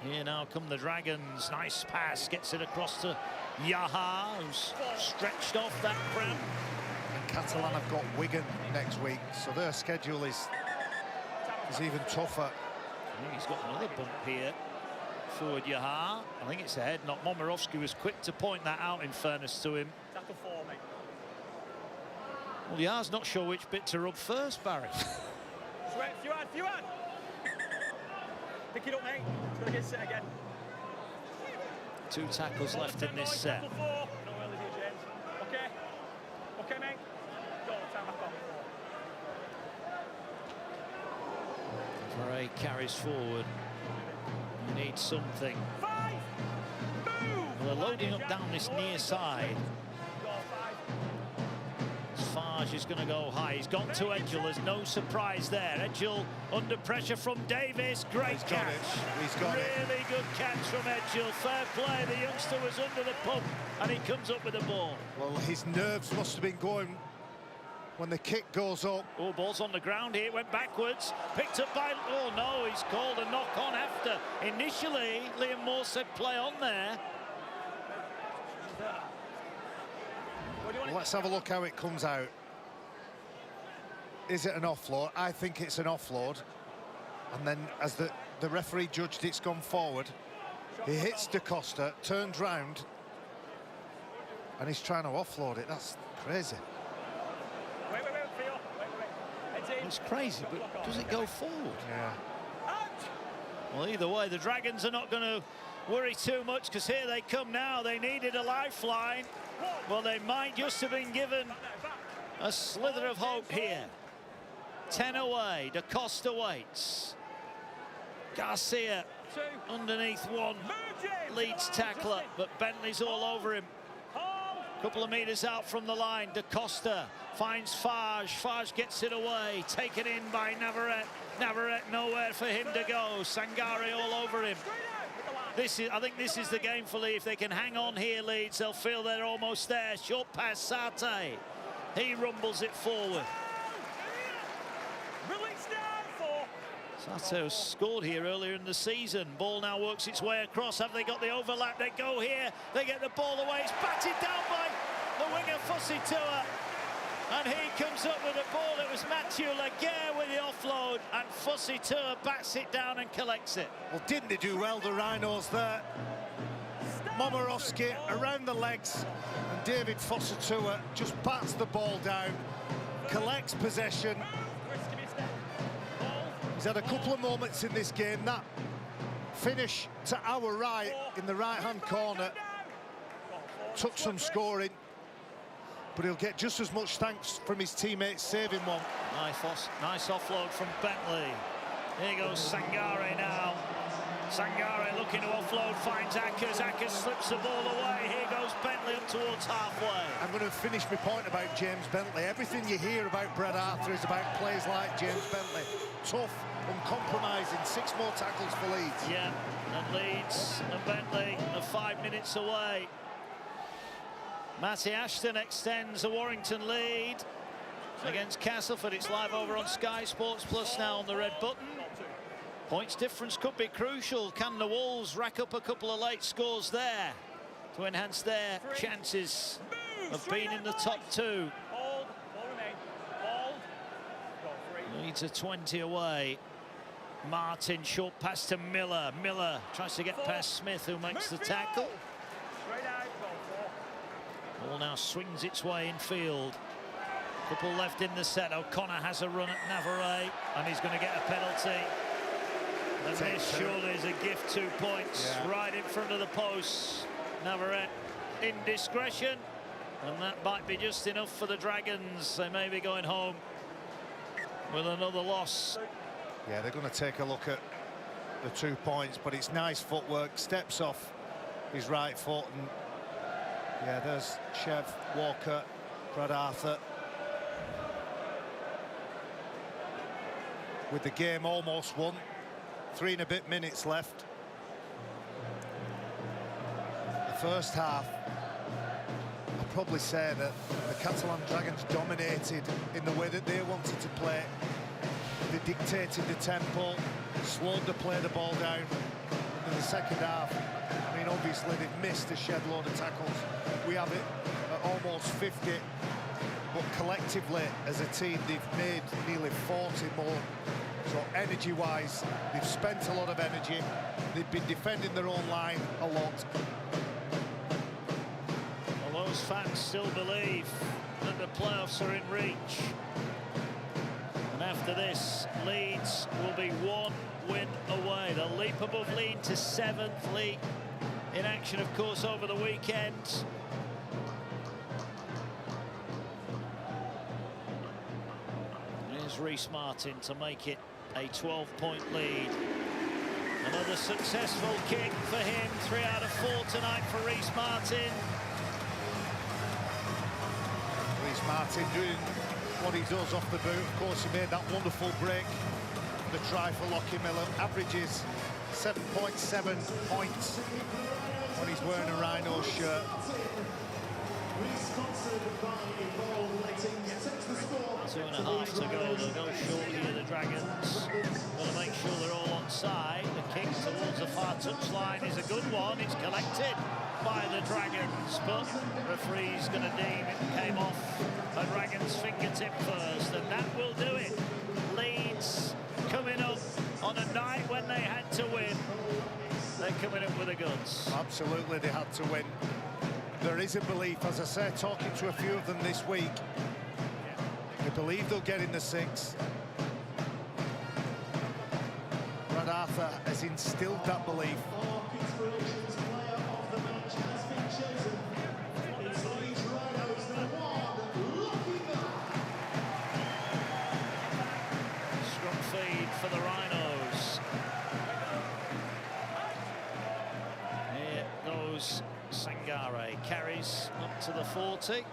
Here now come the Dragons. Nice pass, gets it across to Yaha, who's stretched off that cramp. And Catalan have got Wigan next week, so their schedule is even tougher. I think he's got another bump here. Forward Yaha. I think it's a head knock. Momirovski was quick to point that out, in fairness to him. Well, Yaha's not sure which bit to rub first, Barry. Pick it up, mate. It's going to get set again. 2 tackles left in this set. Okay. Okay, mate. Go, time back on. Bray carries forward. You need something. Well, they're loading up down this near side. Fage is going to go high. He's gone to Edgell. There's no surprise there. Edgell under pressure from Davis. Great catch. He's got it. Really good catch from Edgell. Fair play. The youngster was under the pump and he comes up with the ball. Well, his nerves must have been going when the kick goes up. Oh, ball's on the ground here. It went backwards. Picked up by... Oh, no. He's called a knock-on after. Initially, Liam Moore said play on there. Well, let's have a look how it comes out. Is it an offload? I think it's an offload. And then as the referee judged it's gone forward, he hits Da Costa, turns round, and he's trying to offload it. That's crazy. It's crazy, but does it go forward? Yeah. Well, either way, the Dragons are not going to worry too much, because here they come now. They needed a lifeline. Well, they might just have been given a slither of hope here. 10 away. Da Costa waits. Garcia underneath one Leeds tackler, but Bentley's all over him. A couple of metres out from the line. Da Costa finds Fage. Fage gets it away. Taken in by Navarrete. Navarrete nowhere for him to go. Sangare all over him. I think this is the game for Leeds. If they can hang on here, Leeds, they'll feel they're almost there. Short pass, Sarte. He rumbles it forward. Sarte has scored here earlier in the season. Ball now works its way across. Have they got the overlap? They go here. They get the ball away. It's batted down by the winger, Fusitu'a. And he comes up with the ball. It was Mathieu Laguerre with the offload, and Fusitu'a bats it down and collects it. Well, didn't they do well, the Rhinos there? Momirovski around the legs, and David Fusitu'a just bats the ball down, collects possession. He's had a couple of moments in this game. That finish to our right in the right-hand corner. Took some scoring, but he'll get just as much thanks from his teammates saving one. Nice offload from Bentley. Here goes Sangare now. Sangare looking to offload, finds Ackers. Ackers slips the ball away. Here goes Bentley up towards halfway. I'm going to finish my point about James Bentley. Everything you hear about Brad Arthur is about players like James Bentley. Tough, uncompromising, 6 more tackles for Leeds. Yeah, and Leeds and Bentley are 5 minutes away. Matty Ashton extends the Warrington lead against Castleford. It's live over on Sky Sports Plus now on the red button. Points difference could be crucial. Can the Wolves rack up a couple of late scores there to enhance their chances of being in the top 2? Leeds are 20 away. Martin, short pass to Miller. Miller tries to get past Smith, who makes the tackle. Ball now swings its way in field. Couple left in the set. O'Connor has a run at Navarre, and he's going to get a penalty. And this surely is a gift, 2 points, right in front of the post. Navarre, indiscretion, and that might be just enough for the Dragons. They may be going home with another loss. Yeah, they're going to take a look at the 2 points, but it's nice footwork. Steps off his right foot, and yeah, there's Chev, Walker, Brad Arthur. With the game almost won, 3 and a bit minutes left. The first half, I'd probably say that the Catalan Dragons dominated in the way that they wanted to play. They dictated the tempo, slowed the play the ball down. In the second half, I mean, obviously they've missed a shed load of tackles. We have it at almost 50, but collectively as a team they've made nearly 40 more. So energy-wise, they've spent a lot of energy. They've been defending their own line a lot. Well, those fans still believe that the playoffs are in reach. And after this, Leeds will be 1 win away. They'll leap above Leeds to 7th. League in action, of course, over the weekend. Here's Rhys Martin to make it a 12-point lead. Another successful kick for him. 3 out of 4 tonight for Rhys Martin. Rhys Martin doing what he does off the boot. Of course, he made that wonderful break. The try for Lockie Miller averages 7.7 points when he's wearing a Rhinos shirt. 2.5 to go. They'll go short here, the Dragons. Got to make sure they're all onside. The kick towards the far touchline is a good one. It's collected by the Dragons, but the referee's going to deem it came off a Dragons fingertip first, and that will do it. Leeds coming up on a night when they had to win. They're coming up with the goods. Absolutely, they had to win. There is a belief, as I say, talking to a few of them this week, they believe they'll get in the 6. Brad Arthur has instilled that belief. Scrum feed for the Rhinos. Here goes Sangare, carries up to the 40.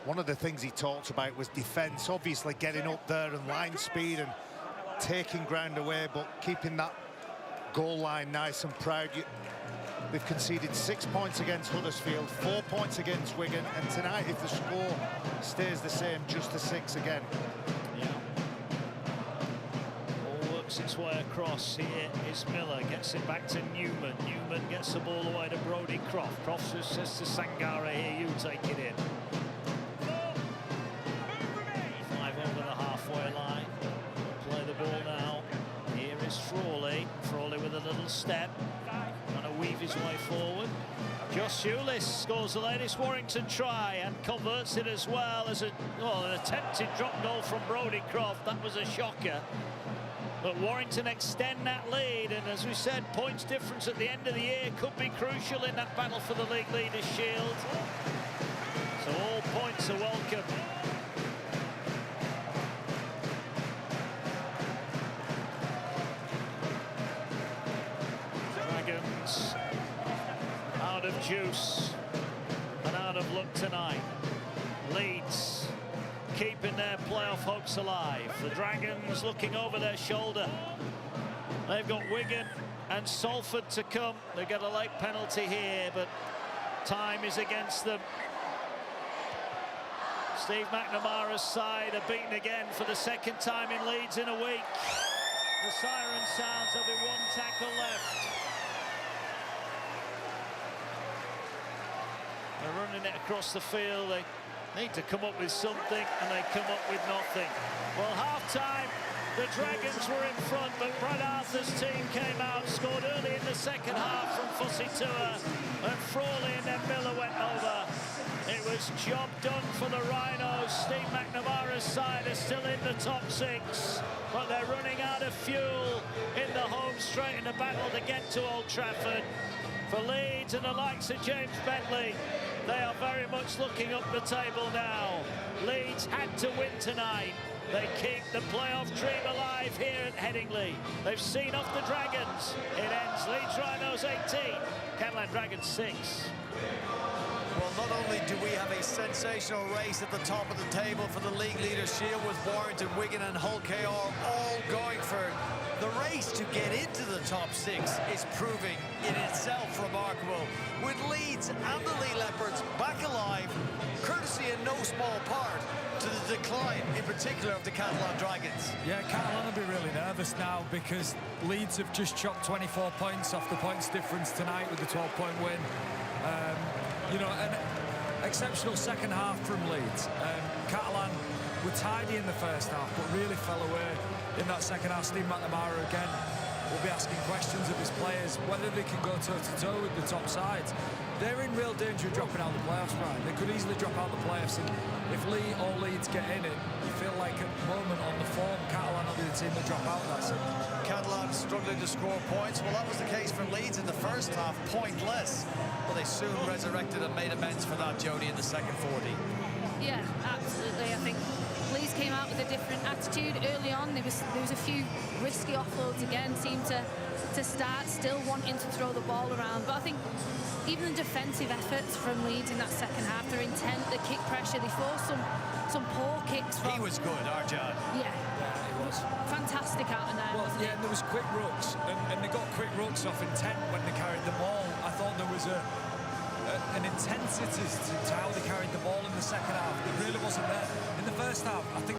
One of the things he talked about was defence, obviously getting up there and line speed and taking ground away, but keeping that goal line nice and proud. They've conceded 6 points against Huddersfield, 4 points against Wigan, and tonight, if the score stays the same, just a 6 again. Yeah. Ball works its way across. Here is Miller, gets it back to Newman. Newman gets the ball away to Brodie Croft. Croft just says to Sangare, here, you take it in. 5 over the halfway line. Play the ball now. Here is Frawley. Frawley with a little step. Trying to weave his way forward. Josh Hewlis scores the latest Warrington try and converts it as well as an attempted drop goal from Brodie Croft. That was a shocker. But Warrington extend that lead, and as we said, points difference at the end of the year could be crucial in that battle for the league leaders' shield. So all points are welcome. Dragons out of juice and out of luck tonight. Leeds keeping their playoff hopes alive. The Dragons looking over their shoulder. They've got Wigan and Salford to come. They get a late penalty here, but time is against them. Steve McNamara's side are beaten again for the second time in Leeds in a week. The siren sounds, there'll be one tackle left. They're running it across the field. They need to come up with something, and they come up with nothing. Well, half-time, the Dragons were in front, but Brad Arthur's team came out, scored early in the second half from Fussy Tua, and Frawley and then Miller went over. It was job done for the Rhinos. Steve McNamara's side are still in the top 6, but they're running out of fuel in the home straight in the battle to get to Old Trafford. For Leeds and the likes of James Bentley, they are very much looking up the table now. Leeds had to win tonight. They keep the playoff dream alive here at Headingley. They've seen off the Dragons. It ends Leeds Rhinos 18, Catalan Dragons 6. Well, not only do we have a sensational race at the top of the table for the league leaders' shield with Warrington, Wigan and Hull KR all going for it. The race to get into the top 6 is proving in itself remarkable, with Leeds and the Lee Leopards back alive, courtesy in no small part to the decline in particular of the Catalan Dragons. Yeah, Catalan will be really nervous now because Leeds have just chopped 24 points off the points difference tonight with the 12-point win. You know, an exceptional second half from Leeds. Catalan were tidy in the first half, but really fell away in that second half. Steve McNamara again will be asking questions of his players, whether they can go toe-to-toe with the top sides. They're in real danger of dropping out of the playoffs, right? They could easily drop out of the playoffs, and if Lee or Leeds get in it, you feel like at the moment on the form, Catalan will be the team that drop out, that's it. Catalan struggling to score points. Well, that was the case for Leeds in the first half, pointless. But they soon resurrected and made amends for that, Jody, in the second 40. Yeah, absolutely. I think Leeds came out with a different attitude early on. There was a few risky offloads again, seemed to start still wanting to throw the ball around. But I think even the defensive efforts from Leeds in that second half, their intent, the kick pressure, they forced some poor kicks from... He was good, Arjan. Yeah, he was. Fantastic out of there, wasn't yeah, and there was quick rucks, and they got quick rucks off intent when they carried the ball. I thought there was an intensity to how they carried the ball in the second half. It really wasn't there. In the first half, I think